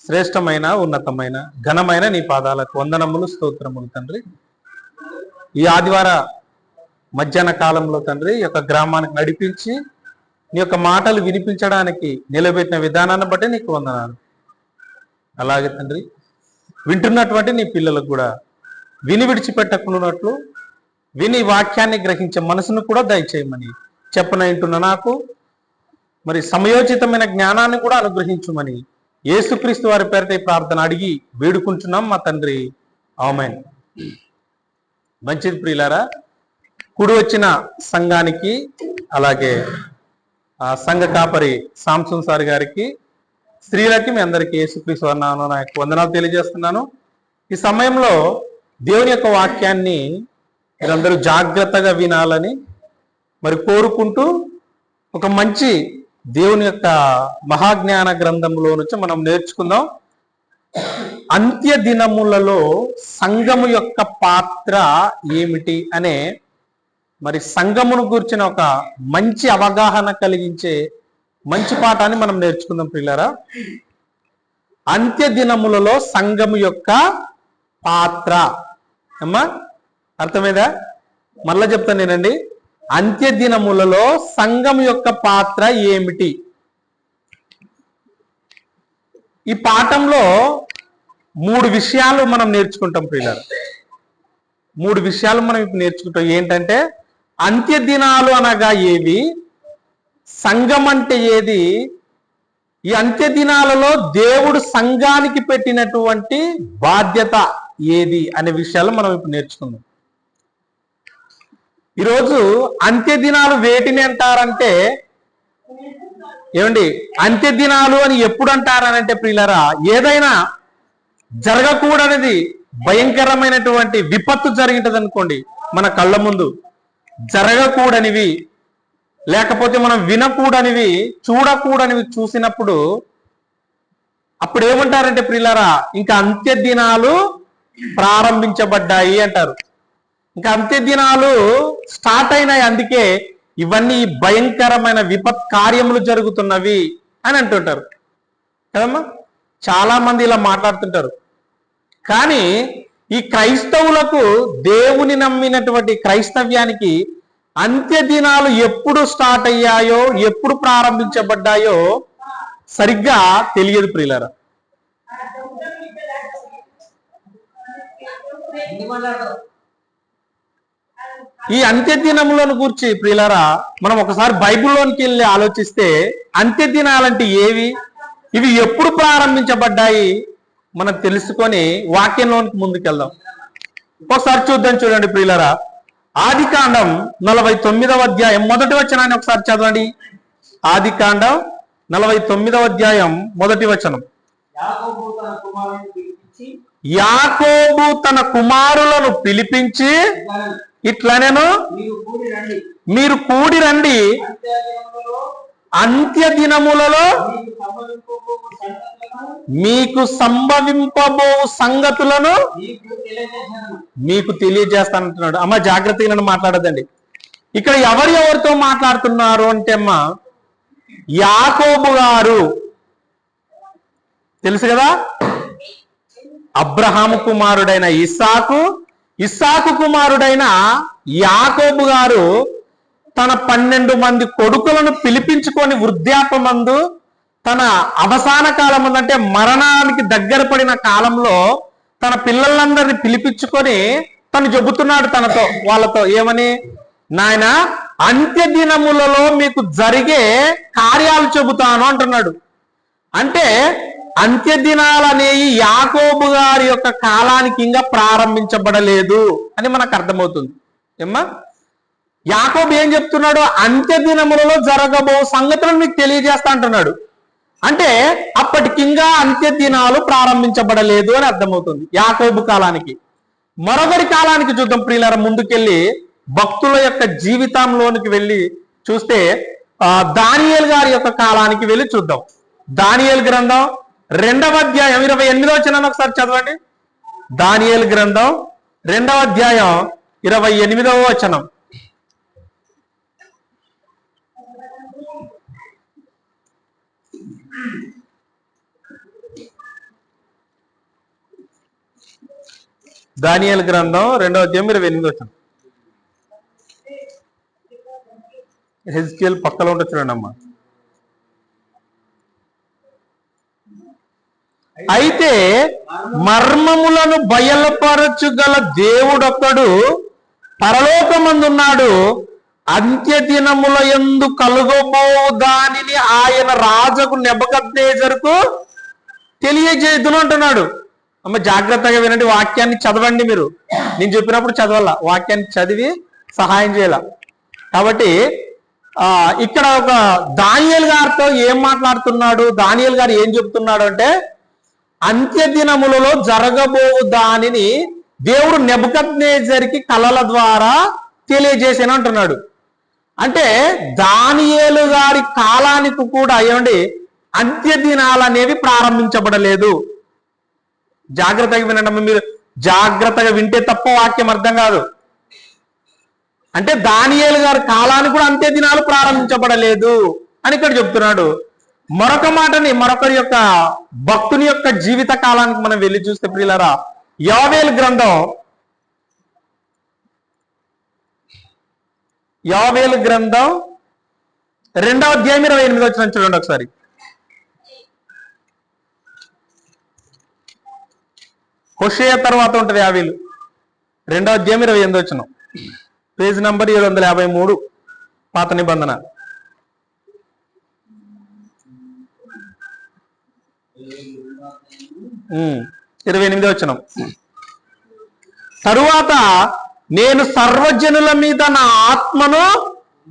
శ్రేష్టమైన ఉన్నతమైన ఘనమైన నీ పాదాలకు వందనములు స్తోత్రములు తండ్రి. ఈ ఆదివార మధ్యాహ్న కాలంలో తండ్రి ఈ యొక్క గ్రామానికి నడిపించి నీ యొక్క మాటలు వినిపించడానికి నిలబెట్టిన విధానాన్ని బట్టి నీకు వందనాలు. అలాగే తండ్రి వింటున్నటువంటి నీ పిల్లలకు కూడా విని విడిచిపెట్టకున్నట్లు విని వాక్యాన్ని గ్రహించే మనసును కూడా దయచేయమని చెప్పనంటున్న నాకు మరి సమయోచితమైన జ్ఞానాన్ని కూడా అనుగ్రహించుమని యేసుక్రీస్తు వారి పేరిట ఈ ప్రార్థన అడిగి వేడుకుంటున్నాం మా తండ్రి, ఆమేన్. మంచిది ప్రియులారా, కూడి వచ్చిన సంఘానికి అలాగే సంఘ కాపరి సాంసన్ సార్ గారికి స్త్రీలకి మీ అందరికీ యేసుక్రీస్తు వారి నామమున నా యొక్క వందనాలు తెలియజేస్తున్నాను. ఈ సమయంలో దేవుని యొక్క వాక్యాన్ని మీరందరూ జాగ్రత్తగా వినాలని మరి కోరుకుంటూ ఒక మంచి దేవుని యొక్క మహాజ్ఞాన గ్రంథంలో నుంచి మనం నేర్చుకుందాం. అంత్య దినములలో సంఘము యొక్క పాత్ర ఏమిటి అనే మరి సంఘమును గురించిన ఒక మంచి అవగాహన కలిగించే మంచి పాఠాన్ని మనం నేర్చుకుందాం ప్రియులారా. అంత్య దినములలో సంఘము యొక్క పాత్ర అమ్మా అర్థమైందా? మళ్ళా చెప్తాను నేనండి. అంత్య దినములలో సంఘం యొక్క పాత్ర ఏమిటి? ఈ పాఠంలో 3 విషయాలు మనం నేర్చుకుంటాం ప్రియులారా. 3 విషయాలు మనం ఇప్పుడు నేర్చుకుంటాం. ఏంటంటే అంత్య దినాలు అనగా ఏవి, సంఘం అంటే ఏది, ఈ అంత్య దినాలలో దేవుడు సంఘానికి పెట్టినటువంటి బాధ్యత ఏది అనే విషయాలు మనం ఇప్పుడు నేర్చుకుందాం. ఈరోజు అంత్య దినాలు వేటిని అంటారంటే ఏమండి, అంత్య దినాలు అని ఎప్పుడు అంటారనంటే ప్రియులారా, ఏదైనా జరగకూడనిది భయంకరమైనటువంటి విపత్తు జరిగింటది అనుకోండి, మన కళ్ళ ముందు జరగకూడనివి లేకపోతే మనం వినకూడనివి చూడకూడనివి చూసినప్పుడు అప్పుడు ఏమంటారంటే ప్రియులారా, ఇంకా అంత్య దినాలు ప్రారంభించబడ్డాయి అంటారు. ఇంకా అంత్య దినాలు స్టార్ట్ అయినాయి, అందుకే ఇవన్నీ భయంకరమైన విపత్ కార్యములు జరుగుతున్నవి అని అంటుంటారు కదమ్మా. చాలా మంది ఇలా మాట్లాడుతుంటారు. కానీ ఈ క్రైస్తవులకు, దేవుని నమ్మినటువంటి క్రైస్తవ్యానికి అంత్య దినాలు ఎప్పుడు స్టార్ట్ అయ్యాయో ఎప్పుడు ప్రారంభించబడ్డాయో సరిగ్గా తెలియదు ప్రియులారా. ఈ అంత్య దినములను గురించి ప్రియులారా మనం ఒకసారి బైబిల్లోనికి వెళ్ళి ఆలోచిస్తే అంత్య దినాలంటే ఏవి, ఇవి ఎప్పుడు ప్రారంభించబడ్డాయి మనం తెలుసుకొని వాక్యంలోనికి ముందుకెళ్దాం. ఒకసారి చూద్దాం. చూడండి ప్రియులారా, ఆదికాండం 49వ అధ్యాయం మొదటి వచనాన్ని ఒకసారి చదవండి. ఆదికాండం 49వ అధ్యాయం మొదటి వచనం. యాకోబు తన కుమారులను పిలిపించి ఇట్లనెను, మీరు కూడి రండి, అంత్య దినములలో మీకు సంభవింపబో సంగతులను మీకు తెలియజేస్తానంటున్నాడు. అమ్మ జాగ్రత్తగా నన్ను మాట్లాడదండి. ఇక్కడ ఎవరితో మాట్లాడుతున్నారు అంటే అమ్మ యాకోబు గారు తెలుసు కదా, అబ్రహాము కుమారుడైన ఇస్సాకు కుమారుడైన యాకోబు గారు తన 12 మంది కొడుకులను పిలిపించుకొని వృద్ధాప్యమందు తన అవసాన కాలం అంటే మరణానికి దగ్గర పడిన కాలంలో తన పిల్లలందరినీ పిలిపించుకొని తను చెబుతున్నాడు వాళ్ళతో ఏమని, నాయన అంత్య దినములలో మీకు జరిగే కార్యాలు చెబుతాను అంటున్నాడు. అంటే అంత్య దినాలనేవి యాకోబు గారి యొక్క కాలానికి ఇంకా ప్రారంభించబడలేదు అని మనకు అర్థమవుతుంది. ఏమ్మా, యాకోబు ఏం చెప్తున్నాడు, అంత్య దినములలో జరగబో సంగతులను మీకు తెలియజేస్తా అంటున్నాడు. అంటే అప్పటికింగా అంత్య దినాలు ప్రారంభించబడలేదు అని అర్థమవుతుంది యాకోబు కాలానికి. మరొకరి కాలానికి చూద్దాం ప్రియులారా. ముందుకెళ్ళి భక్తుల యొక్క జీవితంలోనికి వెళ్ళి చూస్తే దానియేలు గారి యొక్క కాలానికి వెళ్ళి చూద్దాం. దానియేలు గ్రంథం 2వ అధ్యాయం 28వ వచనాన్ని ఒకసారి చదవండి. దానియేలు గ్రంథం 2వ అధ్యాయం 28వ వచనం. దానియేలు గ్రంథం 2వ అధ్యాయం 28 వచనం. హెజ్కేల్ పక్కలో ఉంటుంది చూడండి అమ్మా. అయితే మర్మములను బయలుపరచుగల దేవుడొక్కడు పరలోకమందున్నాడు. అంత్య దినముల యందు కలుగబోవు దానిని ఆయన రాజుకు నెబుకద్నెజరుకు తెలియజేయుదును అంటున్నాడు. అమ్మ జాగ్రత్తగా వినండి, వాక్యాన్ని చదవండి. మీరు నేను చెప్పినప్పుడు చదవాల, వాక్యాన్ని చదివి సహాయం చేయాల. కాబట్టి ఇక్కడ ఒక దానియేలు గారితో ఏం మాట్లాడుతున్నాడు, దానియేలు గారు ఏం చెప్తున్నాడు అంటే, అంత్య దినములలో జరగబోవు దానిని దేవుడు నెబుకద్నెజరుకి కలల ద్వారా తెలియజేసాను అంటున్నాడు. అంటే దానియేలు గారి కాలానికి కూడా ఏమండి అంత్య దినాలు అనేవి ప్రారంభించబడలేదు. జాగ్రత్తగా వినండి, మీరు జాగ్రత్తగా వింటే తప్ప వాక్యం అర్థం కాదు. అంటే దానియేలు గారి కాలానికి కూడా అంత్య దినాలు ప్రారంభించబడలేదు అని ఇక్కడ చెప్తున్నాడు. మరొక మాటని, మరొకరి యొక్క భక్తుని యొక్క జీవిత కాలానికి మనం వెళ్ళి చూస్తే ప్రియులారా, యోవేలు గ్రంథం 2వ అధ్యాయం 28 వచనం చూడండి ఒకసారి. హోషేయ తర్వాత ఉంటుంది యావేలు, 2వ అధ్యాయం 28 వచనం, పేజ్ నంబర్ 753, పాత నిబంధన. ఉమ్ 28 వచనం. తరువాత నేను సర్వజనుల మీద నా ఆత్మను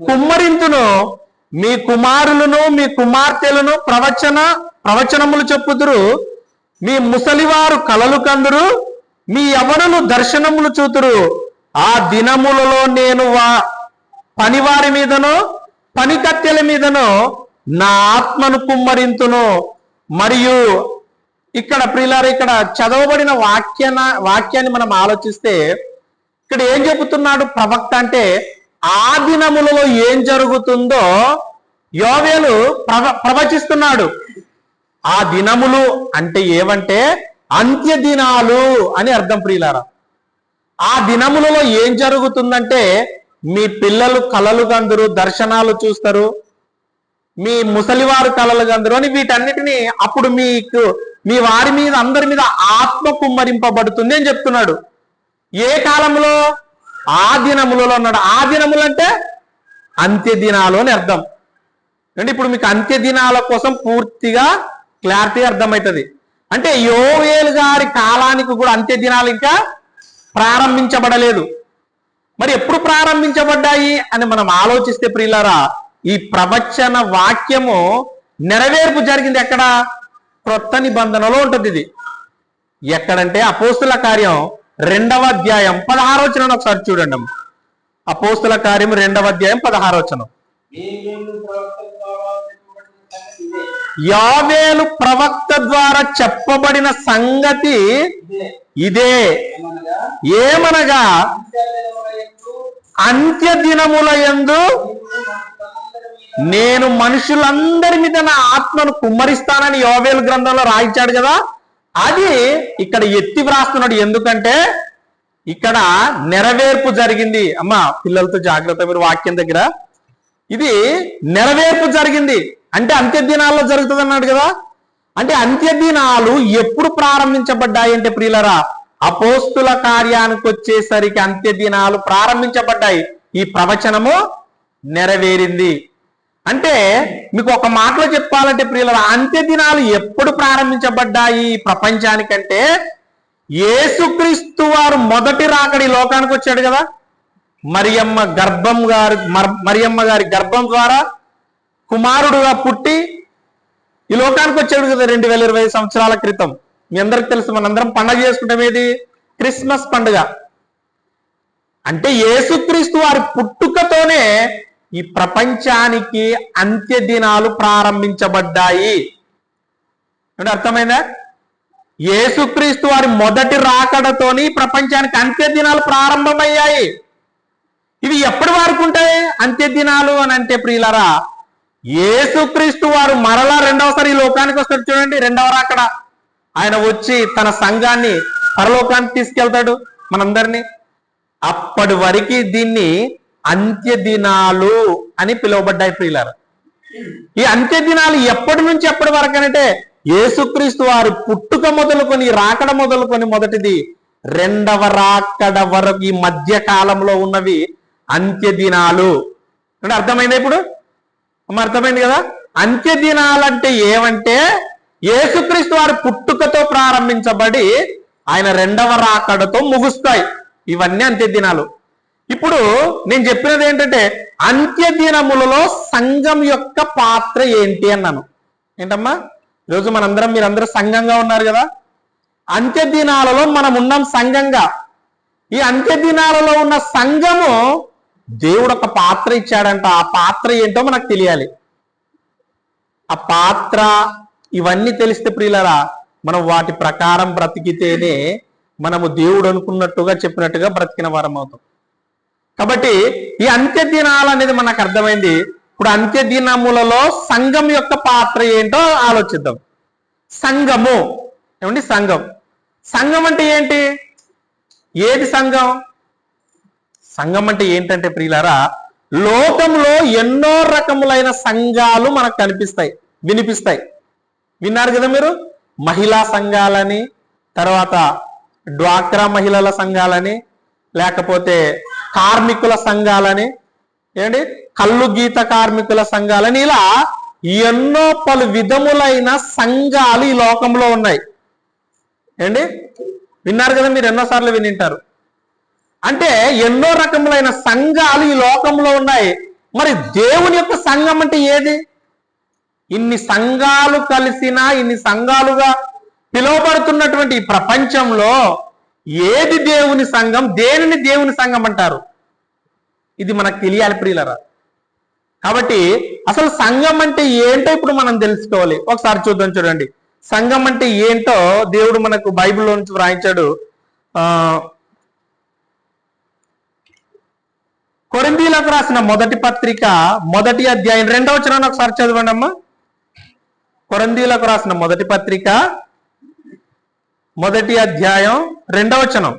కుమ్మరింతును, మీ కుమారులను మీ కుమార్తెలను ప్రవచనములు చెప్పుదురు, మీ ముసలివారు కలలు కందురు, మీ యవనులు దర్శనములు చూతురు. ఆ దినములలో నేను పనివారి మీదనో పని కత్తెల మీదనో నా ఆత్మను కుమ్మరింతును. మరియు ఇక్కడ ప్రియులారా, ఇక్కడ చదవబడిన వాక్యాన్ని మనం ఆలోచిస్తే ఇక్కడ ఏం చెబుతున్నాడు ప్రవక్త అంటే, ఆ దినములలో ఏం జరుగుతుందో యోవేలు ప్రవచిస్తున్నాడు. ఆ దినములు అంటే ఏమంటే అంత్య దినాలు అని అర్థం ప్రియులారా. ఆ దినములలో ఏం జరుగుతుందంటే, మీ పిల్లలు కలలు గందురు, దర్శనాలు చూస్తారు, మీ ముసలివారు కలలు గందురు అని వీటన్నిటిని అప్పుడు మీ వారి మీద అందరి మీద ఆత్మ కుమ్మరింపబడుతుంది అని చెప్తున్నాడు. ఏ కాలంలో? ఆ దినములలో అన్నాడు. ఆ దినములు అంటే అంత్య దినాలు అని అర్థం. అంటే ఇప్పుడు మీకు అంత్య దినాల కోసం పూర్తిగా క్లారిటీ అర్థమవుతుంది. అంటే యోవేలు గారి కాలానికి కూడా అంత్య దినాలు ఇంకా ప్రారంభించబడలేదు. మరి ఎప్పుడు ప్రారంభించబడ్డాయి అని మనం ఆలోచిస్తే ప్రియులారా, ఈ ప్రవచన వాక్యము నెరవేర్పు జరిగింది ఎక్కడ? క్రొత్త నిబంధనలో ఉంటుంది. ఇది ఎక్కడంటే అపోస్తుల కార్యం 2వ అధ్యాయం 16వ వచనం ఒకసారి చూడండి. అపోస్తుల కార్యం 2వ అధ్యాయం 16వ వచనం. యోవేలు ప్రవక్త ద్వారా చెప్పబడిన సంగతి ఇదే, ఏమనగా అంత్య దినముల యందు నేను మనుషులందరి మీద నా ఆత్మను కుమ్మరిస్తానని యోవేలు గ్రంథంలో రాయించాడు కదా, అది ఇక్కడ ఎత్తి వ్రాస్తున్నాడు. ఎందుకంటే ఇక్కడ నెరవేర్పు జరిగింది. అమ్మా పిల్లలతో జాగ్రత్త, మీరు వాక్యం దగ్గర. ఇది నెరవేర్పు జరిగింది అంటే అంత్య దినాల్లో జరుగుతుంది అన్నాడు కదా. అంటే అంత్య దినాలు ఎప్పుడు ప్రారంభించబడ్డాయి అంటే ప్రియులరా, అపోస్తుల కార్యానికి వచ్చేసరికి అంత్య దినాలు ప్రారంభించబడ్డాయి. ఈ ప్రవచనము నెరవేరింది. అంటే మీకు ఒక మాటలో చెప్పాలంటే ప్రియులరా, అంత్య దినాలు ఎప్పుడు ప్రారంభించబడ్డాయి ప్రపంచానికంటే, యేసుక్రీస్తు వారు మొదటి రాకడి లోకానికి వచ్చాడు కదా, మరియమ్మ గారి గర్భం ద్వారా కుమారుడుగా పుట్టి ఈ లోకానికి వచ్చాడు కదా 2020 సంవత్సరాల క్రితం. మీ అందరికి తెలుసు, మనందరం పండగ చేసుకుంటాం. ఏది? క్రిస్మస్ పండుగ. అంటే యేసుక్రీస్తు వారి పుట్టుకతోనే ఈ ప్రపంచానికి అంత్య దినాలు ప్రారంభించబడ్డాయి. అంటే అర్థమైందా? యేసుక్రీస్తు వారి మొదటి రాకడతోని ప్రపంచానికి అంత్య దినాలు ప్రారంభమయ్యాయి. ఇవి ఎప్పటి వరకు ఉంటాయి అంత్య దినాలు అని అంటే ప్రియులరా, యేసుక్రీస్తు వారు మరలా రెండవసారి ఈ లోకానికి వస్తాడు చూడండి. రెండవ రాకడ ఆయన వచ్చి తన సంఘాన్ని పరలోకానికి తీసుకెళ్తాడు. మనందరినీ. అప్పటి వరకు దీన్ని అంత్య దినాలు అని పిలువబడ్డాయి ప్రియులారా. ఈ అంత్య దినాలు ఎప్పటి నుంచి ఎప్పటి వరకు అంటే యేసుక్రీస్తు వారు పుట్టుక మొదలుకొని రాకడ మొదలుకొని మొదటిది రెండవ రాకడ వరకు ఈ మధ్య కాలంలో ఉన్నవి అంత్య దినాలు అంటే అర్థమైందా? ఇప్పుడు అర్థమైంది కదా. అంత్య దినాలంటే ఏమంటే యేసుక్రీస్తు వారి పుట్టుకతో ప్రారంభించబడి ఆయన రెండవ రాకడతో ముగుస్తాయి. ఇవన్నీ అంత్య దినాలు. ఇప్పుడు నేను చెప్పినది ఏంటంటే అంత్య దినములలో సంఘం యొక్క పాత్ర ఏంటి అన్నాను. ఏంటమ్మా? ఈరోజు మీరందరూ సంఘంగా ఉన్నారు కదా. అంత్య దినాలలో మనం ఉన్నాం సంఘంగా. ఈ అంత్య దినాలలో ఉన్న సంఘము దేవుడు ఒక పాత్ర ఇచ్చాడంట. ఆ పాత్ర ఏంటో మనకు తెలియాలి. ఆ పాత్ర ఇవన్నీ తెలిస్తే ప్రియులరా మనం వాటి ప్రకారం బ్రతికితేనే మనము దేవుడు అనుకున్నట్టుగా చెప్పినట్టుగా బ్రతికిన వారం అవుతాం. కాబట్టి ఈ అంత్య దినాలు అనేది మనకు అర్థమైంది. ఇప్పుడు అంత్య దినములలో సంఘం యొక్క పాత్ర ఏంటో ఆలోచిద్దాం. సంఘము ఏమండి? సంఘం అంటే ఏంటి? ఏది సంఘం? సంఘం అంటే ఏంటంటే ప్రియులారా లోకంలో ఎన్నో రకములైన సంఘాలు మనకు కనిపిస్తాయి, వినిపిస్తాయి. విన్నారు కదా మీరు? మహిళా సంఘాలని, తర్వాత డ్వాక్రా మహిళల సంఘాలని, లేకపోతే కార్మికుల సంఘాలని, ఏంటి కళ్ళు గీత కార్మికుల సంఘాలని, ఇలా ఎన్నో పలు విధములైన సంఘాలు ఈ లోకంలో ఉన్నాయి. ఏంటి విన్నారు కదా మీరు? ఎన్నోసార్లు వినింటారు. అంటే ఎన్నో రకములైన సంఘాలు ఈ లోకంలో ఉన్నాయి. మరి దేవుని యొక్క సంఘం అంటే ఏది? ఇన్ని సంఘాలు కలిసిన, ఇన్ని సంఘాలుగా పిలువబడుతున్నటువంటి ఈ ప్రపంచంలో ఏది దేవుని సంఘం? దేనిని దేవుని సంఘం అంటారు? ఇది మనకు తెలియాలి ప్రియులరా. కాబట్టి అసలు సంఘం అంటే ఏంటో ఇప్పుడు మనం తెలుసుకోవాలి. ఒకసారి చూద్దాం. చూడండి, సంఘం అంటే ఏంటో దేవుడు మనకు బైబిల్లో నుంచి వ్రాయించాడు. కొరింథీయులకు రాసిన మొదటి పత్రిక 1వ అధ్యాయం 2వ వచనాన్ని ఒకసారి చదవండి అమ్మా. కొరింథీయులకు రాసిన మొదటి పత్రిక 1వ అధ్యాయం 2వ వచనం.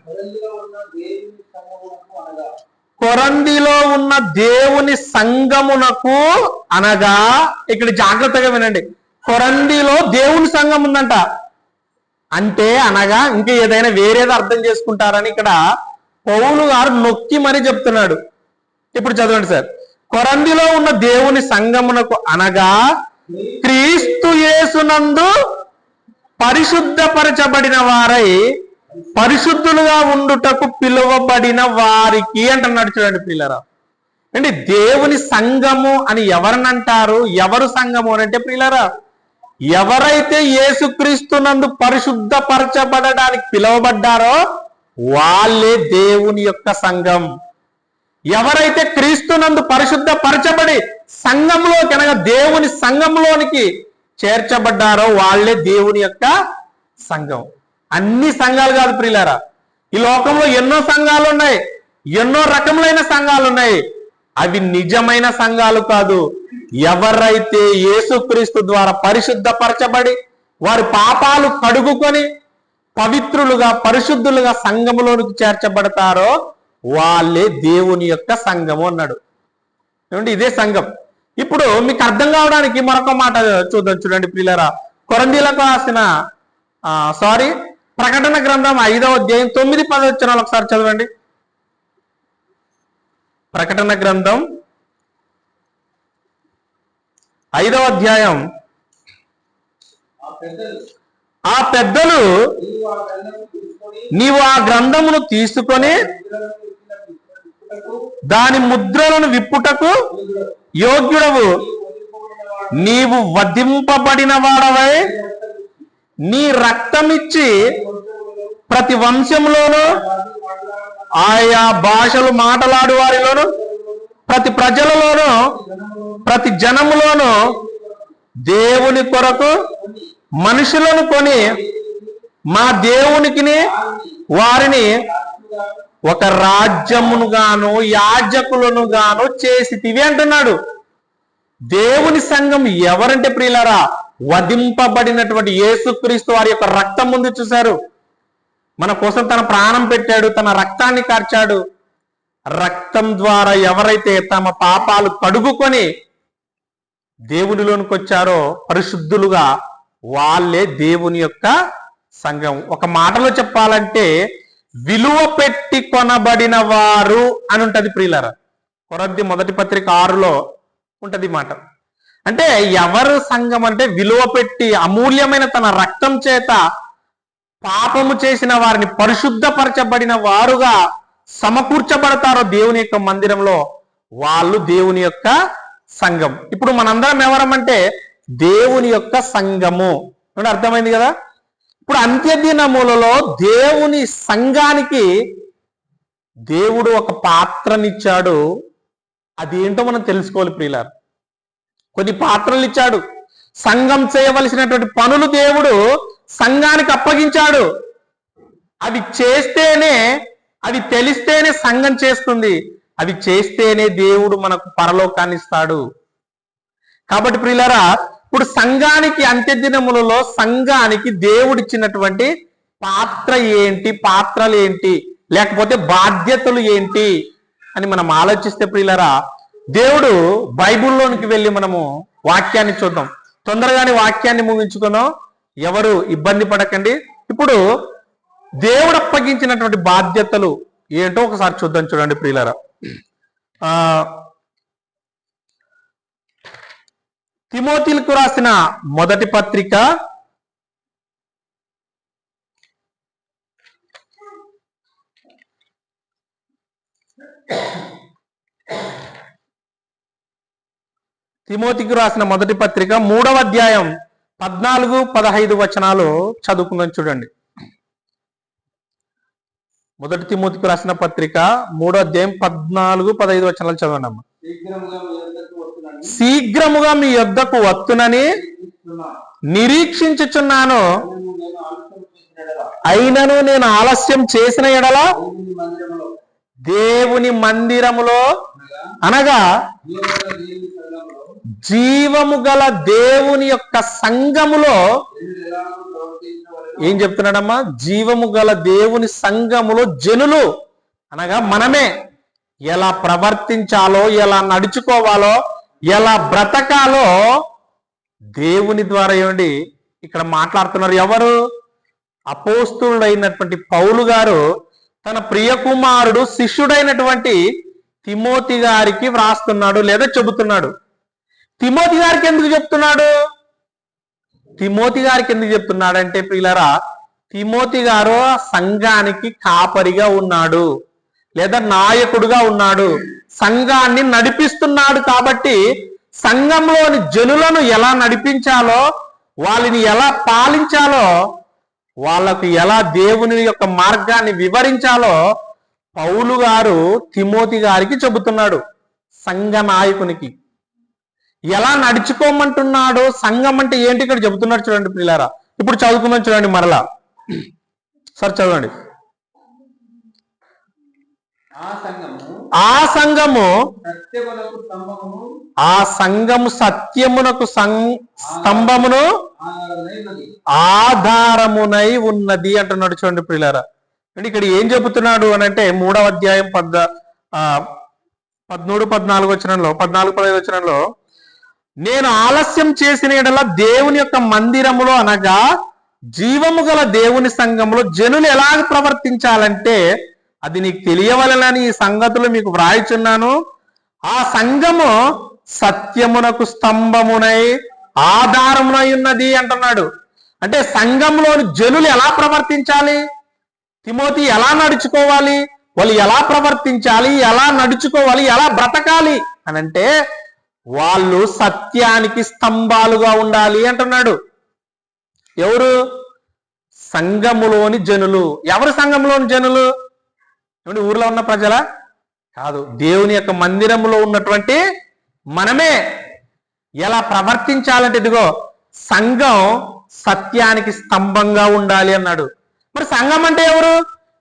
కొరందిలో ఉన్న దేవుని సంఘమునకు అనగా, ఇక్కడ జాగ్రత్తగా వినండి, కొరందిలో దేవుని సంఘం ఉందంట. అంటే అనగా ఇంకా ఏదైనా వేరేది అర్థం చేసుకుంటారని ఇక్కడ పౌలు గారు నొక్కి మరీ చెప్తున్నాడు. ఇప్పుడు చదవండి సార్. కొరందిలో ఉన్న దేవుని సంఘమునకు అనగా క్రీస్తు యేసునందు పరిశుద్ధపరచబడిన వారై పరిశుద్ధులుగా ఉండుటకు పిలువబడిన వారికి అంటున్నాడు. చూడండి ప్రియులారా, అంటే దేవుని సంఘము అని ఎవరినంటారు? ఎవరు సంఘము అని అంటే ప్రియులారా, ఎవరైతే యేసుక్రీస్తునందు పరిశుద్ధపరచబడడానికి పిలువబడ్డారో వాళ్ళే దేవుని యొక్క సంఘం. ఎవరైతే క్రీస్తునందు పరిశుద్ధపరచబడి సంఘంలోకి అనగా దేవుని సంఘంలోనికి చేర్చబడ్డారో వాళ్ళే దేవుని యొక్క సంఘం. అన్ని సంఘాలు కాదు ప్రియులారా. ఈ లోకంలో ఎన్నో సంఘాలు ఉన్నాయి, ఎన్నో రకములైన సంఘాలు ఉన్నాయి. అవి నిజమైన సంఘాలు కాదు. ఎవరైతే యేసుక్రీస్తు ద్వారా పరిశుద్ధపరచబడి వారి పాపాలు కడుగుకొని పవిత్రులుగా పరిశుద్ధులుగా సంఘములోనికి చేర్చబడతారో వాళ్ళే దేవుని యొక్క సంఘము అన్నాడు. ఏమంటే ఇదే సంఘం. ఇప్పుడు మీకు అర్థం కావడానికి మరొక మాట చూద్దాం. చూడండి ప్రియులారా, కొరంథీయులకు రాసిన ప్రకటన గ్రంథం 5వ అధ్యాయం 9-10 వచనాలు ఒకసారి చదవండి. ప్రకటన గ్రంథం 5వ అధ్యాయం. ఆ పెద్దలు నీవు ఆ గ్రంథమును తీసుకొని దాని ముద్రలను విప్పుటకు యోగ్యుడవు, నీవు వధింపబడిన వాడవై నీ రక్తమిచ్చి ప్రతి వంశంలోనూ ఆయా భాషలు మాట్లాడు వారిలోను ప్రతి ప్రజలలోనూ ప్రతి జనములోనూ దేవుని కొరకు మనుషులను కొని మా దేవునికి వారిని ఒక రాజ్యమును గాను యాజకులను గాను చేసితివి అంటున్నాడు. దేవుని సంఘం ఎవరంటే ప్రియులారా, వధింపబడినటువంటి యేసుక్రీస్తు వారి యొక్క రక్తం ముందు చూశారు. మన కోసం తన ప్రాణం పెట్టాడు, తన రక్తాన్ని కార్చాడు. రక్తం ద్వారా ఎవరైతే తమ పాపాలు కడుగుకొని దేవునిలోనికి వచ్చారో పరిశుద్ధులుగా, వాళ్ళే దేవుని యొక్క సంఘం. ఒక మాటలో చెప్పాలంటే విలువ పెట్టి కొనబడిన వారు అని ఉంటది ప్రియులారా. కొరింథీ మొదటి పత్రిక 6లో ఉంటది మాట. అంటే ఎవరు సంఘం అంటే విలువ పెట్టి అమూల్యమైన తన రక్తం చేత పాపము చేసిన వారిని పరిశుద్ధపరచబడిన వారుగా సమకూర్చబడతారో దేవుని యొక్క మందిరంలో, వాళ్ళు దేవుని యొక్క సంఘం. ఇప్పుడు మనందరం ఎవరమంటే దేవుని యొక్క సంఘము. అర్థమైంది కదా? ఇప్పుడు అంత్యదినములలో దేవుని సంఘానికి దేవుడు ఒక పాత్రనిచ్చాడు. అదేంటో మనం తెలుసుకోవాలి ప్రియులారు. కొన్ని పాత్రలు ఇచ్చాడు. సంఘం చేయవలసినటువంటి పనులు దేవుడు సంఘానికి అప్పగించాడు. అవి చేస్తేనే, అవి తెలిస్తేనే సంఘం చేస్తుంది. అవి చేస్తేనే దేవుడు మనకు పరలోకాన్ని ఇస్తాడు. కాబట్టి ప్రియులారా, ఇప్పుడు సంఘానికి అంత్యదినములలో సంఘానికి దేవుడిచ్చినటువంటి పాత్ర ఏంటి, పాత్రలు ఏంటి, లేకపోతే బాధ్యతలు ఏంటి అని మనం ఆలోచిస్తే ప్రియులారా, దేవుడు బైబిల్లోనికి వెళ్ళి మనము వాక్యాన్ని చూద్దాం. తొందరగానే వాక్యాన్ని ముగించుకుందాం, ఎవరు ఇబ్బంది పడకండి. ఇప్పుడు దేవుడు అప్పగించినటువంటి బాధ్యతలు ఏంటో ఒకసారి చూద్దాం. చూడండి ప్రియులారా, తిమోతిలకు రాసిన మొదటి పత్రిక 3వ అధ్యాయం 14-15 వచనాలు చదువుకుందాం. చూడండి. మొదటి తిమోతికి రాసిన పత్రిక 3వ అధ్యాయం 14-15 వచనాలు చదవండి అమ్మ. శీఘ్రముగా మీ యొద్దకు వత్తునని నిరీక్షించుచున్నాను, అయినను నేను ఆలస్యం చేసిన ఎడల దేవుని మందిరములో అనగా జీవము గల దేవుని యొక్క సంఘములో, ఏం చెప్తున్నాడమ్మా? జీవము గల దేవుని సంఘములో జనులు అనగా మనమే ఎలా ప్రవర్తించాలో, ఎలా నడుచుకోవాలో, ఎలా బ్రతకాలో దేవుని ద్వారా ఏమండి ఇక్కడ మాట్లాడుతున్నారు. ఎవరు? అపోస్తులుడైనటువంటి పౌలు గారు తన ప్రియ కుమారుడు శిష్యుడైనటువంటి తిమోతి గారికి వ్రాస్తున్నాడు, లేదా చెబుతున్నాడు. తిమోతి గారికి ఎందుకు చెప్తున్నాడు? తిమోతి గారికి ఎందుకు చెప్తున్నాడంటే ప్రియులారా, తిమోతి గారు సంఘానికి కాపరిగా ఉన్నాడు, లేదా నాయకుడుగా ఉన్నాడు, సంఘాన్ని నడిపిస్తున్నాడు. కాబట్టి సంఘంలోని జనులను ఎలా నడిపించాలో, వాళ్ళని ఎలా పాలించాలో, వాళ్ళకు ఎలా దేవుని యొక్క మార్గాన్ని వివరించాలో పౌలు గారు తిమోతి గారికి చెబుతున్నాడు. సంఘ నాయకునికి ఎలా నడుచుకోమంటున్నాడో, సంఘం అంటే ఏంటి ఇక్కడ చెబుతున్నాడు. చూడండి ప్రియులారా, ఇప్పుడు చదువుకుందాం. చూడండి మరలా సార్ చదవండి. ఆ సంఘము సత్యమునకు స్తంభమును ఆధారమునై ఉన్నది అంటున్నాడు. చూడండి ప్రియులారా, అంటే ఇక్కడ ఏం చెబుతున్నాడు అని అంటే 3వ అధ్యాయం 13-14 వచనంలో, 14-15 వచనంలో, నేను ఆలస్యం చేసిన యెడల దేవుని యొక్క మందిరములో అనగా జీవము గల దేవుని సంఘములో జనులు ఎలాగ ప్రవర్తించాలంటే అది నీకు తెలియవలనని ఈ సంగతులు మీకు వ్రాయిచున్నాను. ఆ సంఘము సత్యమునకు స్తంభమునై ఆధారమునై ఉన్నది అంటున్నాడు. అంటే సంఘంలోని జనులు ఎలా ప్రవర్తించాలి, తిమోతి ఎలా నడుచుకోవాలి, వాళ్ళు ఎలా ప్రవర్తించాలి, ఎలా నడుచుకోవాలి, ఎలా బ్రతకాలి అని అంటే వాళ్ళు సత్యానికి స్తంభాలుగా ఉండాలి అంటున్నాడు. ఎవరు? సంఘములోని జనులు. ఎవరు సంఘంలోని జనులు? ఊర్లో ఉన్న ప్రజల కాదు, దేవుని యొక్క మందిరంలో ఉన్నటువంటి మనమే. ఎలా ప్రవర్తించాలంటే ఇదిగో సంఘం సత్యానికి స్తంభంగా ఉండాలి అన్నాడు. మరి సంఘం అంటే ఎవరు?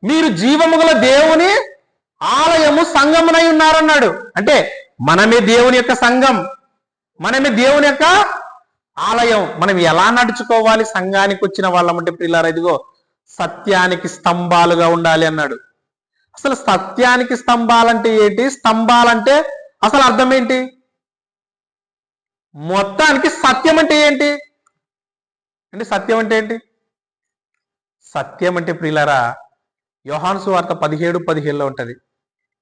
మీరు జీవము గల దేవుని ఆలయము సంఘమునై ఉన్నారన్నాడు. అంటే మనమే దేవుని యొక్క సంఘం, మనమే దేవుని యొక్క ఆలయం. మనం ఎలా నడుచుకోవాలి సంఘానికి వచ్చిన వాళ్ళమంటే ప్రియులారా, ఇదిగో సత్యానికి స్తంభాలుగా ఉండాలి అన్నాడు. అసలు సత్యానికి స్తంభాలంటే ఏంటి? స్తంభాలంటే అసలు అర్థం ఏంటి? మొత్తానికి సత్యం అంటే ఏంటి అంటే సత్యం అంటే ఏంటి? సత్యం అంటే ప్రియులారా, యోహాను సువార్త 17:17 ఉంటది.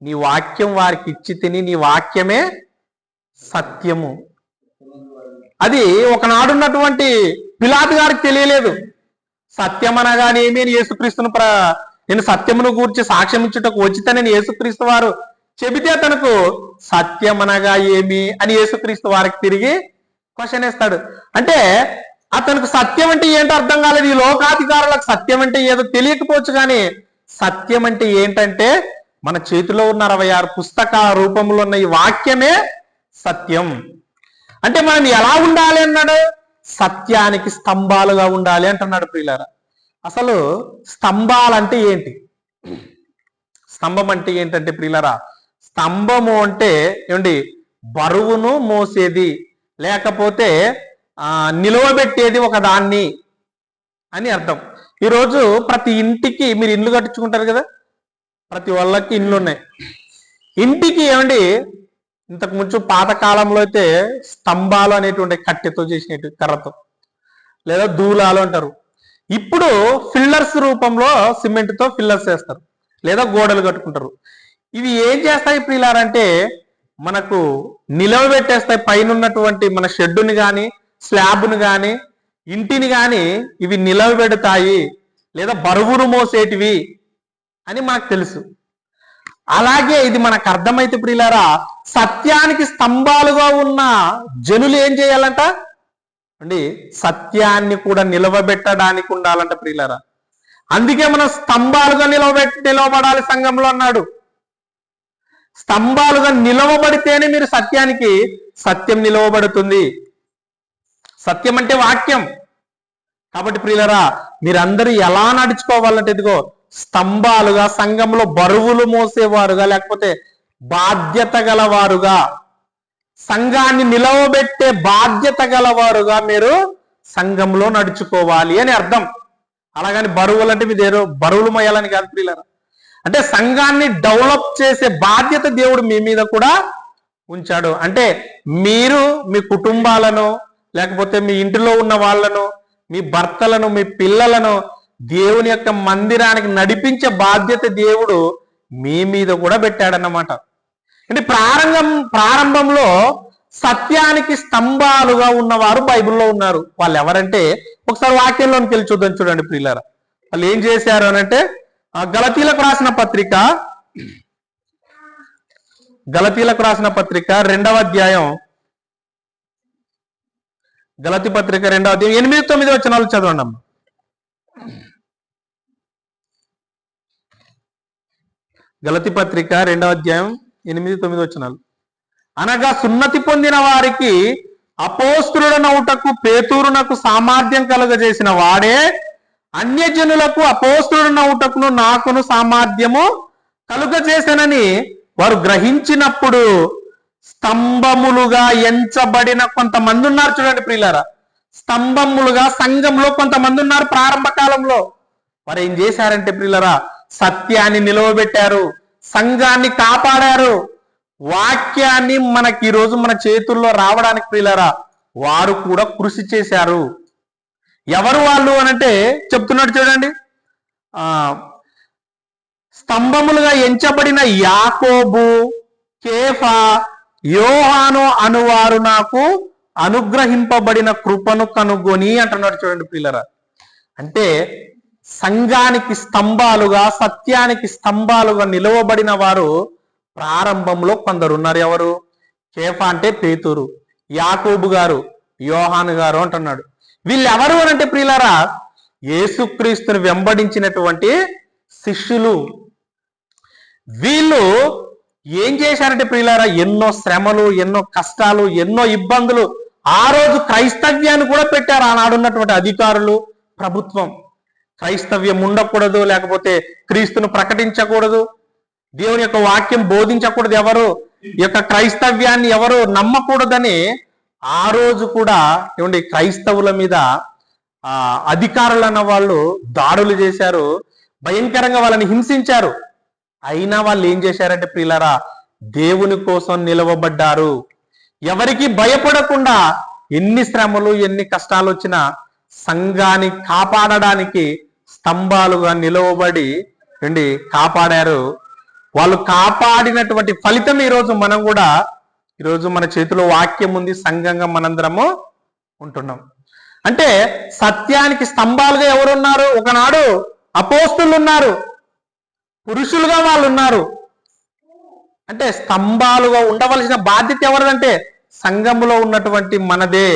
నీ వాక్యం వారికి ఇచ్చి తిని, నీ వాక్యమే సత్యము. అది ఒకనాడున్నటువంటి పిలాతు గారికి తెలియలేదు. సత్యం అనగానేమి అని యేసుక్రీస్తును నేను సత్యమును గూర్చి సాక్ష్యం ఇచ్చుటకు వచ్చితనని యేసుక్రీస్తు వారు చెబితే తనకు సత్యం అనగా ఏమి అని యేసుక్రీస్తు వారికి తిరిగి క్వశ్చన్ వేస్తాడు. అంటే అతనికి సత్యం అంటే ఏంటో అర్థం కాలేదు. ఈ లోకాధికారులకు సత్యం అంటే ఏదో తెలియకపోవచ్చు, కానీ సత్యం అంటే ఏంటంటే మన చేతిలో ఉన్న 66 పుస్తకాల రూపంలో ఉన్న ఈ వాక్యమే సత్యం. అంటే మనం ఎలా ఉండాలి అన్నాడు? సత్యానికి స్తంభాలుగా ఉండాలి అంటున్నాడు ప్రియులారా. అసలు స్తంభాలంటే ఏంటి? స్తంభం అంటే ఏంటంటే ప్రియులారా, స్తంభము అంటే ఏమండి, బరువును మోసేది, లేకపోతే నిలవబెట్టేది ఒక దాన్ని అని అర్థం. ఈరోజు ప్రతి ఇంటికి మీరు ఇల్లు కట్టించుకుంటారు కదా, ప్రతి వాళ్ళకి ఇండ్లు ఉన్నాయి. ఇంటికి ఏమండి, ఇంతకు ముందు పాతకాలంలో అయితే స్తంభాలు అనేటువంటి కట్టెతో చేసినట్టు, కర్రతో, లేదా దూలాలు అంటారు. ఇప్పుడు ఫిల్లర్స్ రూపంలో సిమెంట్తో ఫిల్లర్స్ వేస్తారు, లేదా గోడలు కట్టుకుంటారు. ఇవి ఏం చేస్తాయి ప్రియులారంటే మనకు నిలవబెట్టేస్తాయి. పైన ఉన్నటువంటి మన షెడ్డుని కానీ, స్లాబ్ను కానీ, ఇంటిని కానీ ఇవి నిలవబెడతాయి, లేదా బరువును మోసేటివి అని మనకు తెలుసు. అలాగే ఇది మనకు అర్థమైతే ప్రియులారా, సత్యానికి స్తంభాలుగా ఉన్న జనులు ఏం చేయాలంట అండి? సత్యాన్ని కూడా నిలవబెట్టడానికి ఉండాలంట ప్రియులారా. అందుకే మనం స్తంభాలుగా నిలవబడాలి సంఘంలో అన్నాడు. స్తంభాలుగా నిలవబడితేనే మీరు సత్యం నిలవబడుతుంది. సత్యం అంటే వాక్యం. కాబట్టి ప్రియులారా, మీరందరూ ఎలా నడుచుకోవాలంటే ఇదిగో స్తంభాలుగా, సంఘంలో బరువులు మోసేవారుగా, లేకపోతే బాధ్యత గలవారుగా, సంఘాన్ని నిలవబెట్టే బాధ్యత గలవారుగా మీరు సంఘంలో నడుచుకోవాలి అని అర్థం. అలాగని బరువులు అంటే మీదేదో బరువులు మోయాలని కాదు ప్రియులారా. అంటే సంఘాన్ని డెవలప్ చేసే బాధ్యత దేవుడు మీ మీద కూడా ఉంచాడు. అంటే మీరు మీ కుటుంబాలను, లేకపోతే మీ ఇంటిలో ఉన్న వాళ్ళను, మీ భర్తలను, మీ పిల్లలను దేవుని యొక్క మందిరానికి నడిపించే బాధ్యత దేవుడు మీ మీద కూడా పెట్టాడన్నమాట. అంటే ప్రారంభంలో సత్యానికి స్తంభాలుగా ఉన్నవారు బైబిల్లో ఉన్నారు. వాళ్ళు ఎవరంటే ఒకసారి వాక్యంలోనికి వెళ్ళి చూద్దాం. చూడండి ప్రియులారా, వాళ్ళు ఏం చేశారు అనంటే, గలతీలకు రాసిన పత్రిక 2వ అధ్యాయం, గలతీ పత్రిక 2వ అధ్యాయం 8-9 వచనాలు చదవండి అమ్మ. గలతీ పత్రిక 2వ అధ్యాయం 8-9 వచనాలు. అనగా సున్నతి పొందిన వారికి అపోస్తులుడనవుటకు పేతురునకు సామర్థ్యం కలుగజేసిన వాడే అన్యజనులకు అపోస్తులుడనవుటకును నాకును సామర్థ్యము కలుగజేసనని వారు గ్రహించినప్పుడు స్తంభములుగా ఎంచబడిన కొంతమంది ఉన్నారు. చూడండి ప్రియులారా, స్తంభములుగా సంఘంలో కొంతమంది ఉన్నారు. ప్రారంభ కాలంలో వారు ఏం చేశారంటే ప్రియులారా, సత్యాన్ని నిలవబెట్టారు, సంఘాన్ని కాపాడారు. వాక్యాన్ని మనకి ఈరోజు మన చేతుల్లో రావడానికి ప్రియులారా వారు కూడా కృషి చేశారు. ఎవరు వాళ్ళు అనంటే చెప్తున్నాడు చూడండి, స్తంభములుగా ఎంచబడిన యాకోబు, కేఫా, యోహాను అనువారు నాకు అనుగ్రహింపబడిన కృపను కనుగొని అంటున్నాడు. చూడండి ప్రియులారా, అంటే సంఘానికి స్తంభాలుగా, సత్యానికి స్తంభాలుగా నిలవబడిన వారు ప్రారంభంలో కొందరు ఉన్నారు. ఎవరు? కేఫా అంటే పేతురు, యాకోబు గారు, యోహాను గారు అంటున్నాడు. వీళ్ళు ఎవరు అనంటే ప్రియులారా, యేసుక్రీస్తుని వెంబడించినటువంటి శిష్యులు. వీళ్ళు ఏం చేశారంటే ప్రియులారా, ఎన్నో శ్రమలు, ఎన్నో కష్టాలు, ఎన్నో ఇబ్బందులు. ఆ రోజు క్రైస్తవ్యాన్ని కూడా పెట్టారు ఆనాడున్నటువంటి అధికారులు, ప్రభుత్వం. క్రైస్తవ్యం ఉండకూడదు, లేకపోతే క్రీస్తును ప్రకటించకూడదు, దేవుని యొక్క వాక్యం బోధించకూడదు, ఎవరు ఈ యొక్క క్రైస్తవ్యాన్ని ఎవరు నమ్మకూడదని ఆ రోజు కూడా ఏమండి క్రైస్తవుల మీద అధికారులు అన్న వాళ్ళు దాడులు చేశారు, భయంకరంగా వాళ్ళని హింసించారు. అయినా వాళ్ళు ఏం చేశారంటే ప్రియులారా, దేవుని కోసం నిలవబడ్డారు. ఎవరికి భయపడకుండా ఎన్ని శ్రమలు ఎన్ని కష్టాలు వచ్చినా సంఘాన్ని కాపాడడానికి స్తంభాలుగా నిలవబడి కాపాడారు. వాళ్ళు కాపాడినటువంటి ఫలితం ఈరోజు మనం కూడా, ఈరోజు మన చేతిలో వాక్యం ఉంది, సంఘంగా మనందరము ఉంటున్నాం. అంటే సత్యానికి స్తంభాలుగా ఎవరున్నారు? ఒకనాడు అపోస్తులు ఉన్నారు, పురుషులుగా వాళ్ళు ఉన్నారు. అంటే స్తంభాలుగా ఉండవలసిన బాధ్యత ఎవరిదంటే సంఘములో ఉన్నటువంటి మనదే.